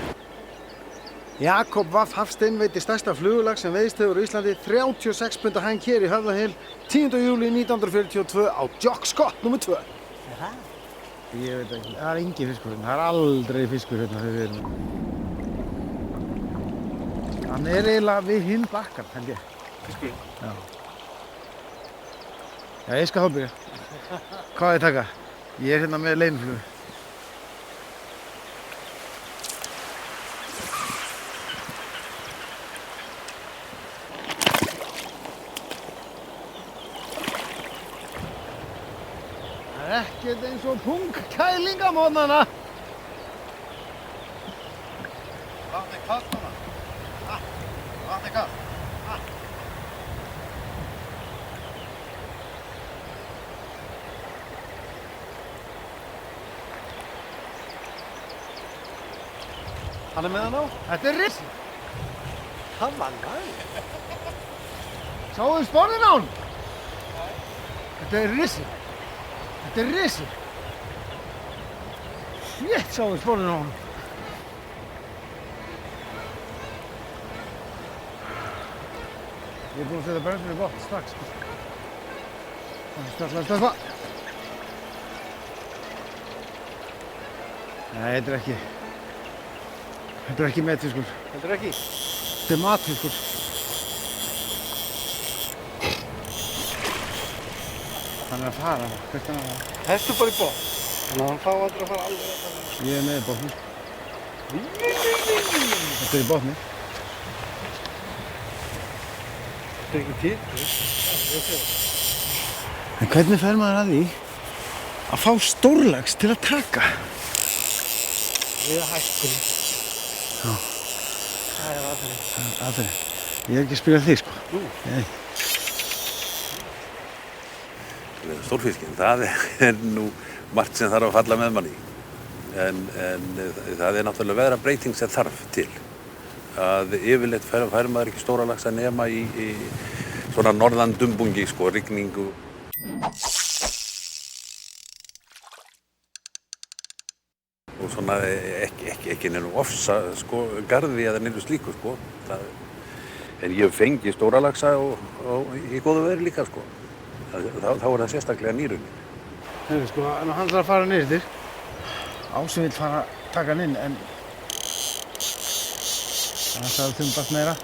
Jakob Vaff Hafstein veitir stærsta flugulax sem veiðst hefur á Íslandi 36 punda hæng hér í Höfðahyl 10. júlí 1942 á Jock Scott nr. 2. Er það? Ég veit ekki. Það er engin fiskur hérna. Það er aldrei fiskur hérna þegar við erum. Hann er eiginlega við hinn bakkan, held ég. Fiskur? Já. Já, ég skal byrja. Hvað er taka? Ég er hérna með leinflugu. Það er ekkert eins og pungkæling á morgnana. Vatn er kalt núna. Vatn er kalt. Hann er með hann á. Þetta er rissi. Það var næg. Sjáðu sporðin á hann. Þetta er rissi. Þetta er rissi. Shit, sjáðu sporðin á hann. Ég er búinn að setja bremsur í botn strax. Stöðva. Nei, þetta er ekki metfiskur. Þetta er ekki. Þetta er matfiskur. Hann er að fara. Hvert er hann að fara? Hestu bara í botn. Þannig að hann fá aldrei að fara alveg. Ég er með í botni. Þetta er í botni. Þetta er ekki til. En hvernig fer maður að því að fá stórlax til að taka? Við hættum. Já. Það er aðferðin. Aðferðin. Ég er ekki að spyrja þig, sko. Nei. Stórfiskinn, það er nú margt sem þarf að falla með manni. En það er náttúrulega veðrabreyting sem þarf til. Að yfirleitt fær maður ekki stóra laxa nema í svona norðan dumbungi, sko, rigningu. Og svona ekki nefnum ofsa, sko, garði eða nefnum slíku, sko. En ég fengi stóra laxa í góðu veðri líka, sko. Þá er það sérstaklega nýrunni. Hefur, sko, hann þarf að fara niður þér. Ási vill fara að taka hann inn, en það þarf að þumbast meira.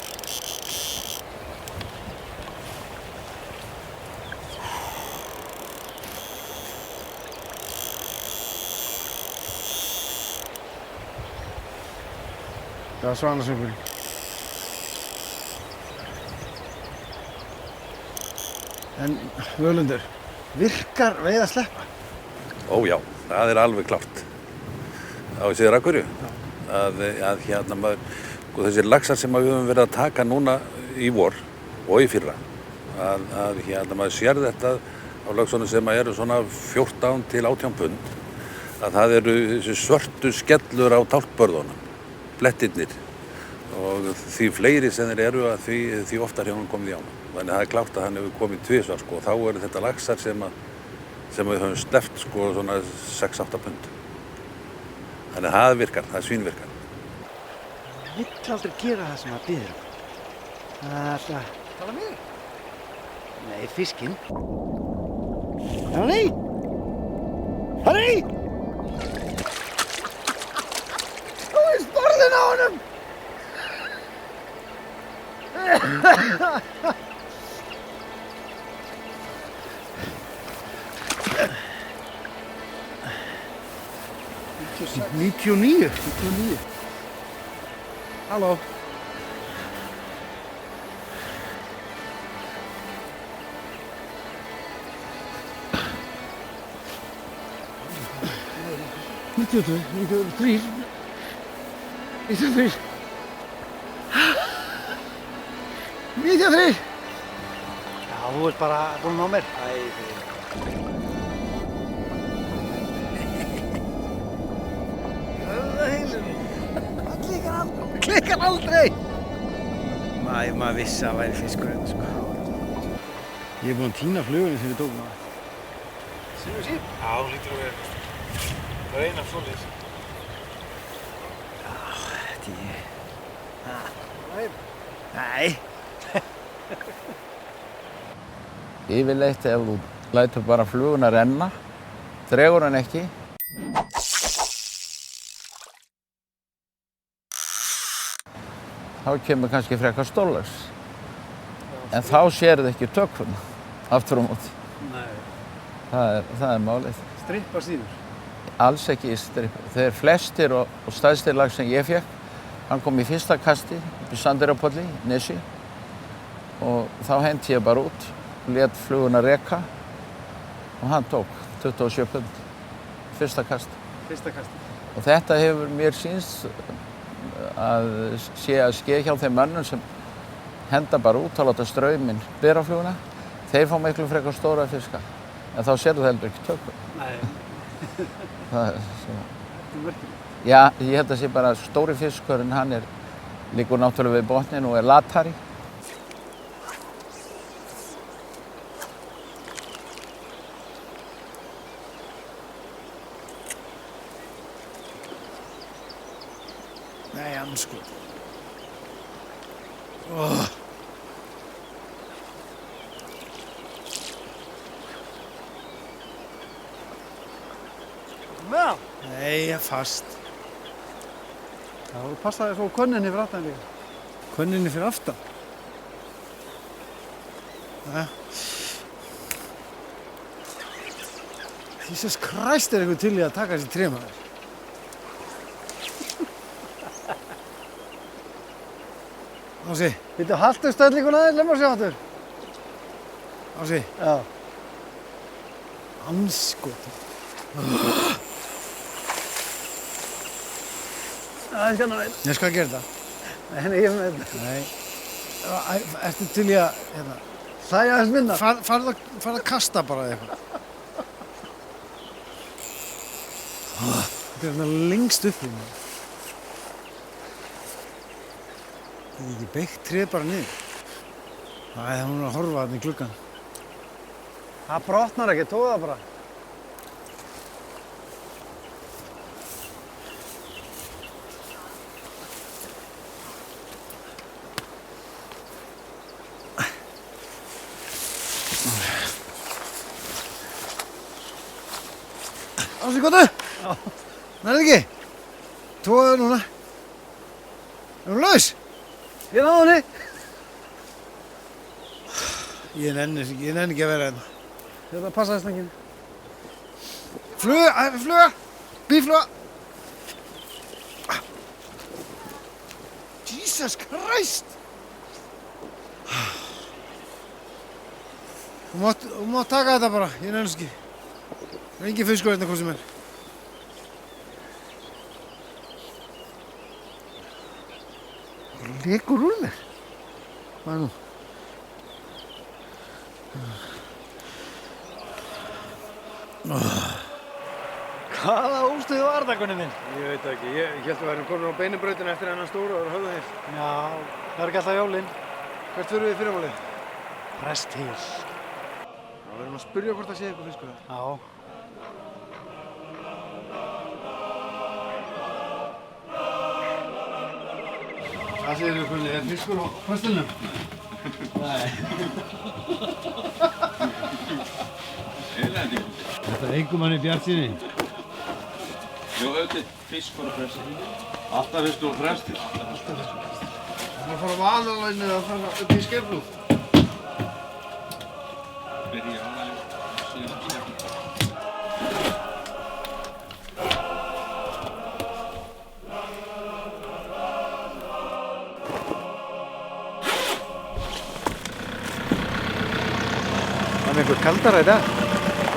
Það var svanasöngurinn. En Völundur, virkar veið að sleppa? Ó já, það er alveg klárt. Á Syðra-Akureyju. Að hérna maður, sko, þessir laxar sem við höfum verið að taka núna í vor og í fyrra, að hérna maður sér þetta á laxunum sem eru svona 14 til 18 pund, að það eru þessi svörtu skellur á tálkbörðunum, blettirnir, og því fleiri sem þeir eru að því oftar hefur hann komið í ána. Þannig að það er klárt að hann hefur komið tvisvar, sko, og þá eru þetta laxar sem við höfum sleppt, sko, svona 6-8 pund. Þannig að það virkar, það svínvirkar. Það vill aldrei gera það sem það býður. Það er alltaf... Tala með þig? Nei, fiskinn. Já, nei! Harry! Þú er sporðin á honum! $99. Halló. $93. Já, þú ert bara búinn á mér. Klikkar aldrei! Maður vissi að það væri fiskur hérna, sko. Ég er búinn að tína flugunni sem við tókum að. Sýnum sín? Já, lítur að vera. Það er eina svoleiðis. Þetta ég... Nei. Yfirleitt ef þú lætur bara fluguna renna, dregur hann ekki. Þá kemur kannski frekar stórlax. En þá sérðu ekki tökuna aftur á móti. Nei. Það er málið. Strippa síður. Alls ekki í strippa. Þeir flestir og stærsti lax sem ég fékk, hann kom í fyrsta kasti upp í Sandeyrarpolli, Nesi. Og þá henti ég bara út, lét fluguna reka og hann tók 27 pund. Fyrsta kast. Fyrsta kasti. Og þetta hefur mér sýnst að sé að ske hjá þeim mönnum sem henda bara út og láta strauminn bera fluguna. Þeir fá miklu frekar stóra fiska. En þá sérðu það heldur ekki tökum. Nei. Það er svo. Þetta er merkilegt. Já, ég held að sé bara stóri fiskurinn, hann liggur náttúrulega við botnin og latari. Nei, andskot. Með? Nei, ég er fast. Það voru passaði svo könninni fyrir aftan líka. Könninni fyrir aftan? Jæja. Jesus Christ, er einhver til í að taka þessi trémaður. Ási, viltu haltu stöðlíkuna aðeins, lemma sjá aftur. Ási. Já. Andskot. Það skal ná einn. Ég skal gera þetta. Nei, ég með þetta. Nei. Ertu til í að, hlæja aðeins minna? Farðu að kasta bara eitthvað. Þetta er lengst upp í mig. Það er ekki beitt tréð bara niður. Það er hún að horfa þarna í gluggann. Það brotnar ekki, tók það bara. Ási, góðu? Já. Nærðu ekki? Tóðu það núna. Er hún laus? Ég náði henni. Ég nenni ekki að vera hérna. Þetta passaði stanginu. Fluga! Bífluga! Jesus Christ! Þú mátt taka þetta bara, ég nenni ekki. Það er engin fiskur hérna hvað sem er. Það lekur úr mér. Hvað er nú? Hvaða óstuð var þetta, Gunni minn? Ég veit það ekki. Ég held að við værum komin á beinibrautina eftir hennan stóra og höfðu hér. Já, það er ekki alltaf jólinn. Hvert förum við fyrirmálið? Presthýr. Já, við erum að spyrja hvort það sé eitthvað fiskur þar. Já. Hvað segir þú, Gunni? Er fiskur á prestinum? Nei. Þetta engum manni bjartsýni. Jú, auðvitað fiskur á prestinum. Alltaf fiskur á prestinum. Það er að fara á vanalæginu að fara upp í Skerflúð. Byrja á það, síðan ekki hérna. Það er einhver kaldara í dag.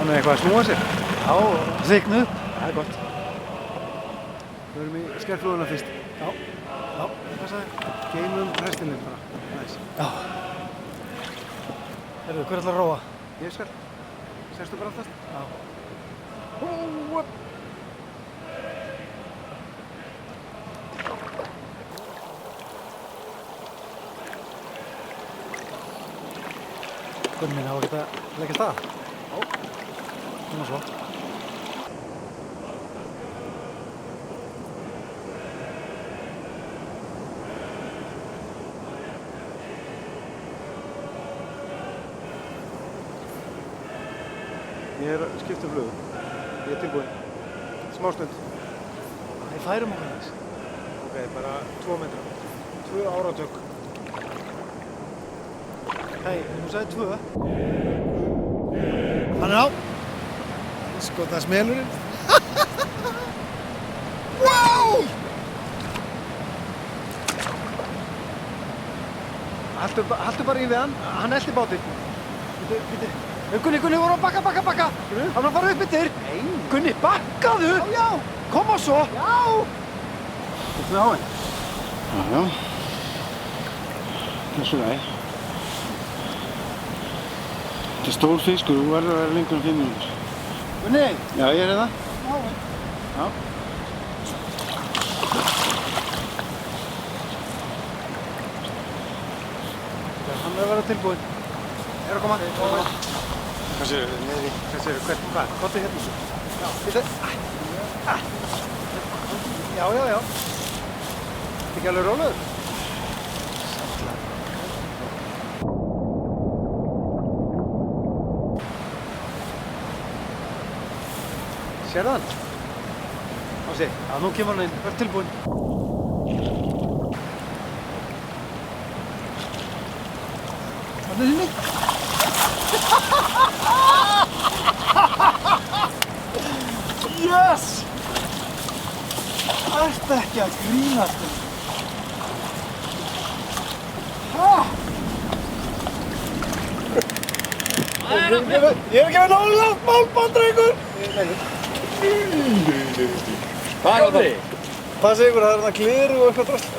Hann er eitthvað að snúa sér. Já, þyknu. Það er gott. Við erum í Skerflúðuna fyrst. Já. Passaði. Geymum prestinum bara. Næs. Já. Herru, hver ætlar að róa? Ég skal. Sérstu bara aftast? Já. Gunni minn, á ekki að leggja stað? Já. Svona svo. Ég er að skipta um flugum. Ég er tilbúinn. Smástund. Við færum okkur þess. Ok, bara 2 metra. 2 áratök. Hei, þú sagði 2. Hann er á. Sko, það er smelurinn. Wow! Haltu bara í við hann. Hann elti bátinn. Bíddu. Gunni, voru að bakka. Hann var að fara upp yfir. Nei. Gunni, bakkaðu! Já. Koma svo. Já. Þetta er á henn. Já. Þessu vegi. Þetta er stór fiskur, þú verður að vera lengur en 5 mínútur. Gunni. Já, ég er það. Já. Hann er að vera tilbúinn. Er að koma? Hvað séu, niður í? Hvað séu, hvað? Kottu hérna svo. Já, þetta. Já. Þetta ekki alveg rólegur? Sérðu hann? Ási, já, nú kemur hann inn. Verð tilbúinn. Þarna inni. Yes! Ertu ekki að grínast? Ha? Ég er ekki með nógu langt málband, drengur! Hvað er að tala? Passa ykkur, það er hérna gleru og eitthvað drasl.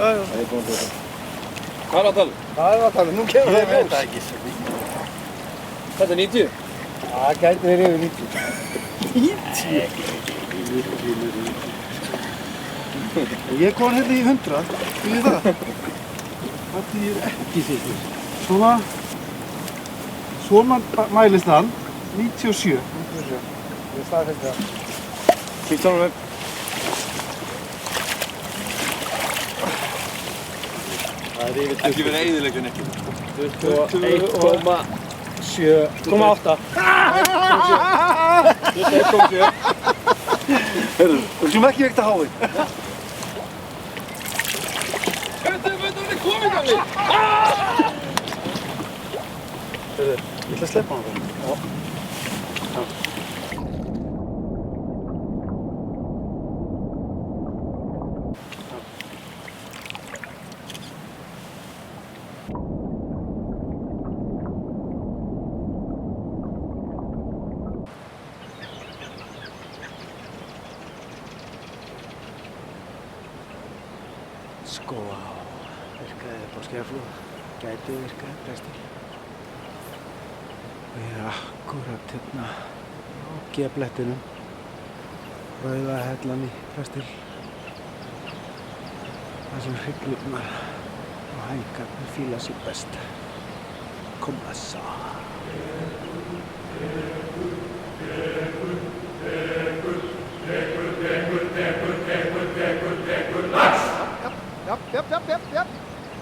Hvað er að tala? Það er að tala, nú kemur það í ljós. Ég veit það ekki. Þetta er 90? Það gæti verið yfir 90. 90? Ég kom hérna í 100, viljið það? Það þýðir ekki þykir. Svona mælist hann, 97. Ég staðfesti það. Kíkt honum upp. Það er yfir 20. Ekki verið eyðileggja neitt. 21,8. 21,7. Heyrðu, þú skulum ekki vekta hái. Þetta er komið gamli! Heyrðu, ég ætla að sleppa hann það. Já. Sko, virkaði upp á Skeiðarflóa, gæti virkaði prestil. Og ég er akkúrat hérna á G-blettinum, rauða hellan í prestil. Það sem hrygnurnar og hængarnir fíla sig best. Kom þessa. Japp.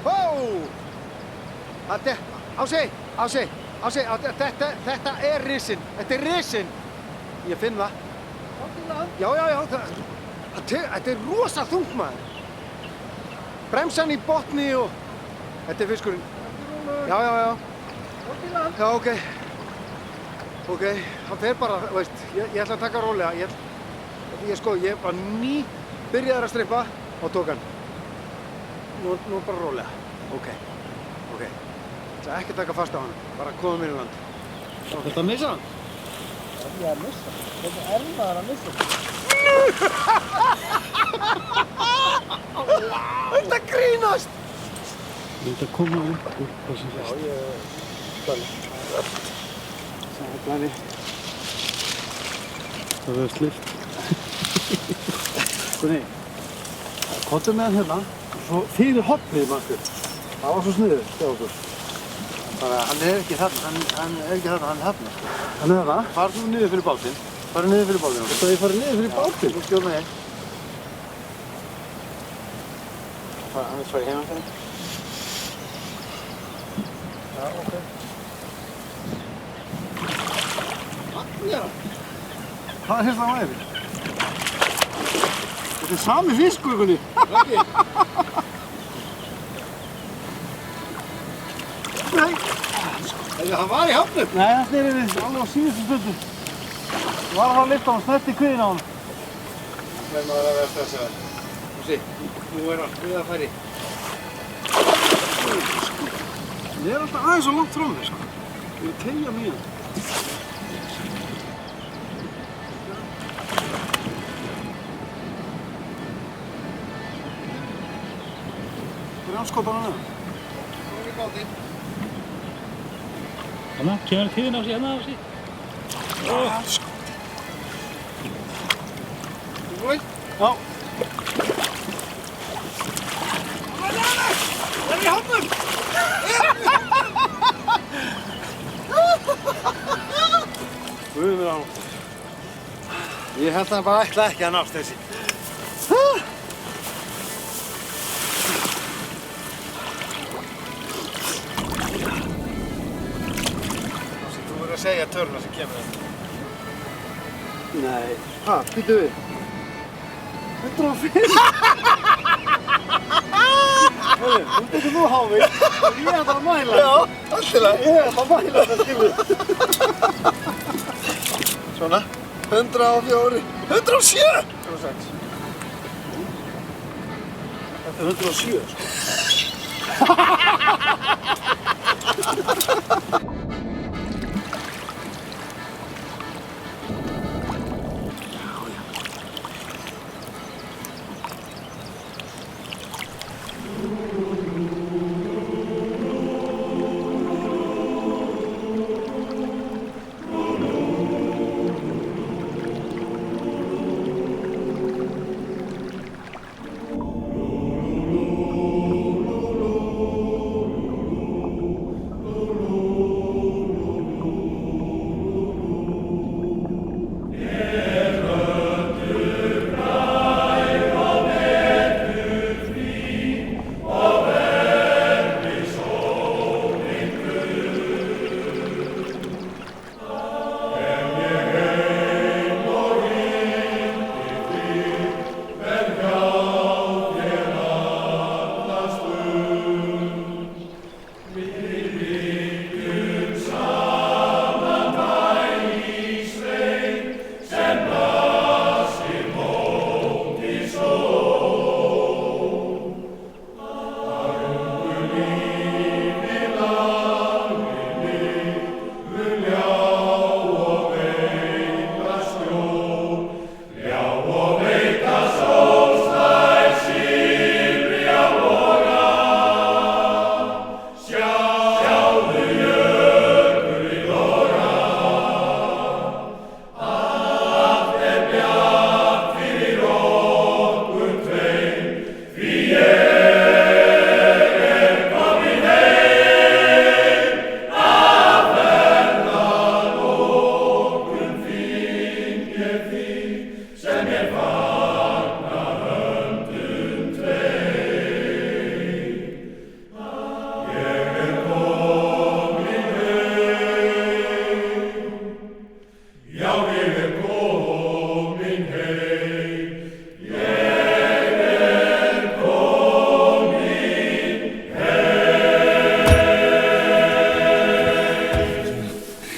Hó! Ási, þetta er risinn. Þetta er risinn. Ég finn það. Já. Þetta er rosa þungt, maður. Bremsan í botni og... Þetta er fiskurinn. Já. Já, ok, hann fer bara, veist, ég ætla að taka rólega. Ég var byrjaður að strippa og tók hann. Nú bara rólega. Ok. Ég ætla ekki að taka fast á hann, bara koma mér í land. Þetta að missa hann? Ég að missa hann? Þetta er maður að missa hann? Þetta grínast! Þetta koma upp á sem fest. Já, ég Sætlani. Það verður slift. Gunni, kottu með hann hérna. Svo fyrir hopnið, mannstu. Það var svo sniður, hjá okkur. Þannig að hann er ekki þarna, hann er þarna. Hann er þarna? Farðu þú niður fyrir bátinn. Farðu niður fyrir bátinn. Þetta að ég fari niður fyrir bátinn? Þú stjórna ég. Hann vil fara í heimann fyrir. Já, ok. Já. Hvað er það væri? Þetta er sami fiskur, Gunni. Ok. Nei. Það var í hafnum. Nei, það sneri við alveg á síðustu stundu. Ég var að fara að lyfta á hann, snerti kviðinn á hann. Það er maður að vera stressaður. Þú sé, nú er hann við að færi. Ég er alltaf aðeins svo langt frá mér, sko. Ég vil teygja mig í hann. Brjálskótanum með. Nú er í bátinn. Hérna, kemur tíðin á sig, hérna á sig. Brjálskóti. Þú veit? Já. Það er í hafnum! Guð minn almáttugur. Ég held að hann bara ætla ekki að nást þessi. Þú verður að segja töluna sem kemur þetta. Nei. Býttu við. 105. Hörru, nú tekur þú hávið og ég ætla að mæla. Já, alltilega. Ég ætla að mæla þetta, skilur. Svona. 104. 107! 106. Þetta er 107, sko.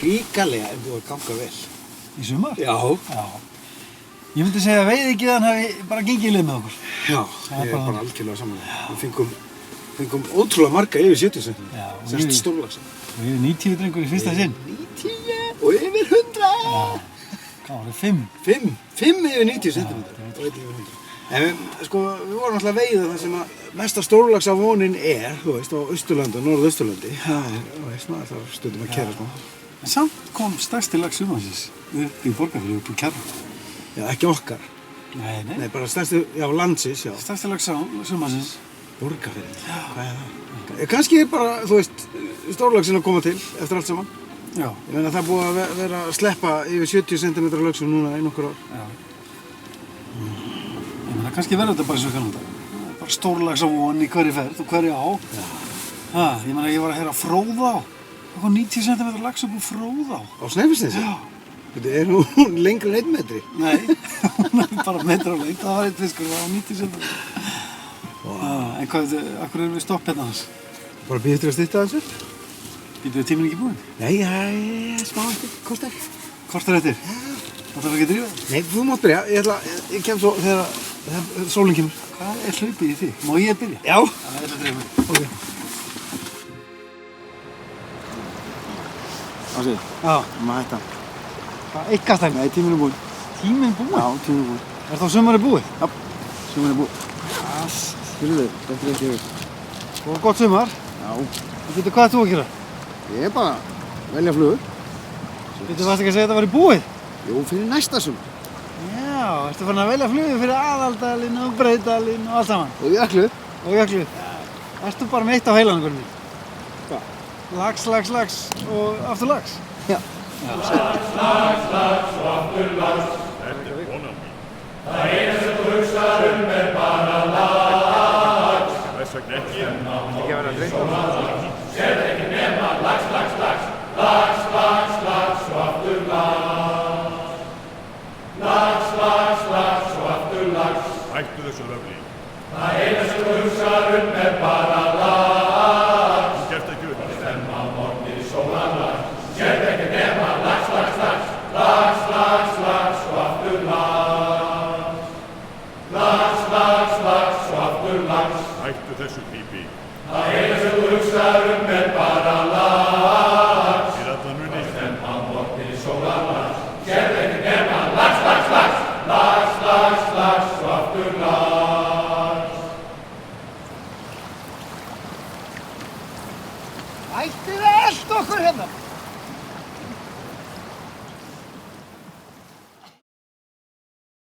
Ríkalega er búið að ganga vel. Í sumar? Já. Já. Ég myndi segja að veiðigyðan hafi bara gengið í lið með okkur. Já, ég er bara algjörlega samanlega. Við fengum ótrúlega marga yfir 70 cm. Já. Sérst stórlaxa. Og yfir 90 drengur í fyrsta sinn. 90 og yfir 100! Já. Hvað var það? 5? 5 yfir 90 cm. Og 1 yfir 100. En við vorum alltaf að veiða það sem að mesta stórlaxa vonin er, þú veist, á Austurlandi og Norðausturlandi. Það er, þú veist, maður þarf stundum að kæra smá. En samt kom stærsti lax sumarsins upp í Borgarfirði upp úr Kjarr. Já, ekki okkar. Nei, bara stærsti, já, landsins, já. Stærsti lax sumarsins. Borgarfirði? Já. Hvað er það? Kannski bara, þú veist, stórlaxinn að koma til eftir allt saman. Já. Ég meina það er búið að vera að sleppa yfir 70 cm laxum núna í nokkur ár. Já. Ég meina kannski verður þetta bara eins og kannanda. Bara stórlax á von í hverju ferð og hverju á. Já. Ég meina ég var að heyra Fróðá. Það kom 90 cm lax upp úr Fróðá. Á Snæfellsnesi? Já. Þetta er hún lengri en 1 metri? Nei, hún er bara metra á lengt. Það var einn fiskur, það var 90 cm. En hvað, akkur erum við stopp hérna hans? Bara býðið til að stytta þessu upp? Býtum við tíminn ekki búinn? Nei, smá eftir, korter. Korter eftir? Það þarf ekki að drífa? Nei, þú mátt byrja. Ég kem svo þegar sólinn kemur. Hvað er hlaupið í því? Má ég byrja? Já. Það er að drífa mig. Ok. Ásið, maður hætta. Hvað, eitt kastæmi? Nei, tíminn er búinn. Tíminn búinn? Já, tíminn er búinn. Er þá sumarið búið? Já, sumarið er búið. Skilur þið, þetta er ekki yfir. Og gott sumar. Já. Og getur, hvað ert þú að gera? Ég er bara að velja flugur. Getur varst ekki að segja að þetta væri búið? Jú, fyrir næsta sumar. Já, ertu farin að velja flugur fyrir Aðaldalinn og Breiðdalinn og allt saman? Og Jöklu. Og Jöklu. Ertu bara með eitt á heilanum, Guðni? Hvað? Lax og aftur lax? Já. Hvers vegna ekki? Ekki vera að dreyta. Hættu þessu röfli. Þú gerst ekki upp. Hættu þessu pípi. Fyrir allan muni. Ættið að elta okkur hérna.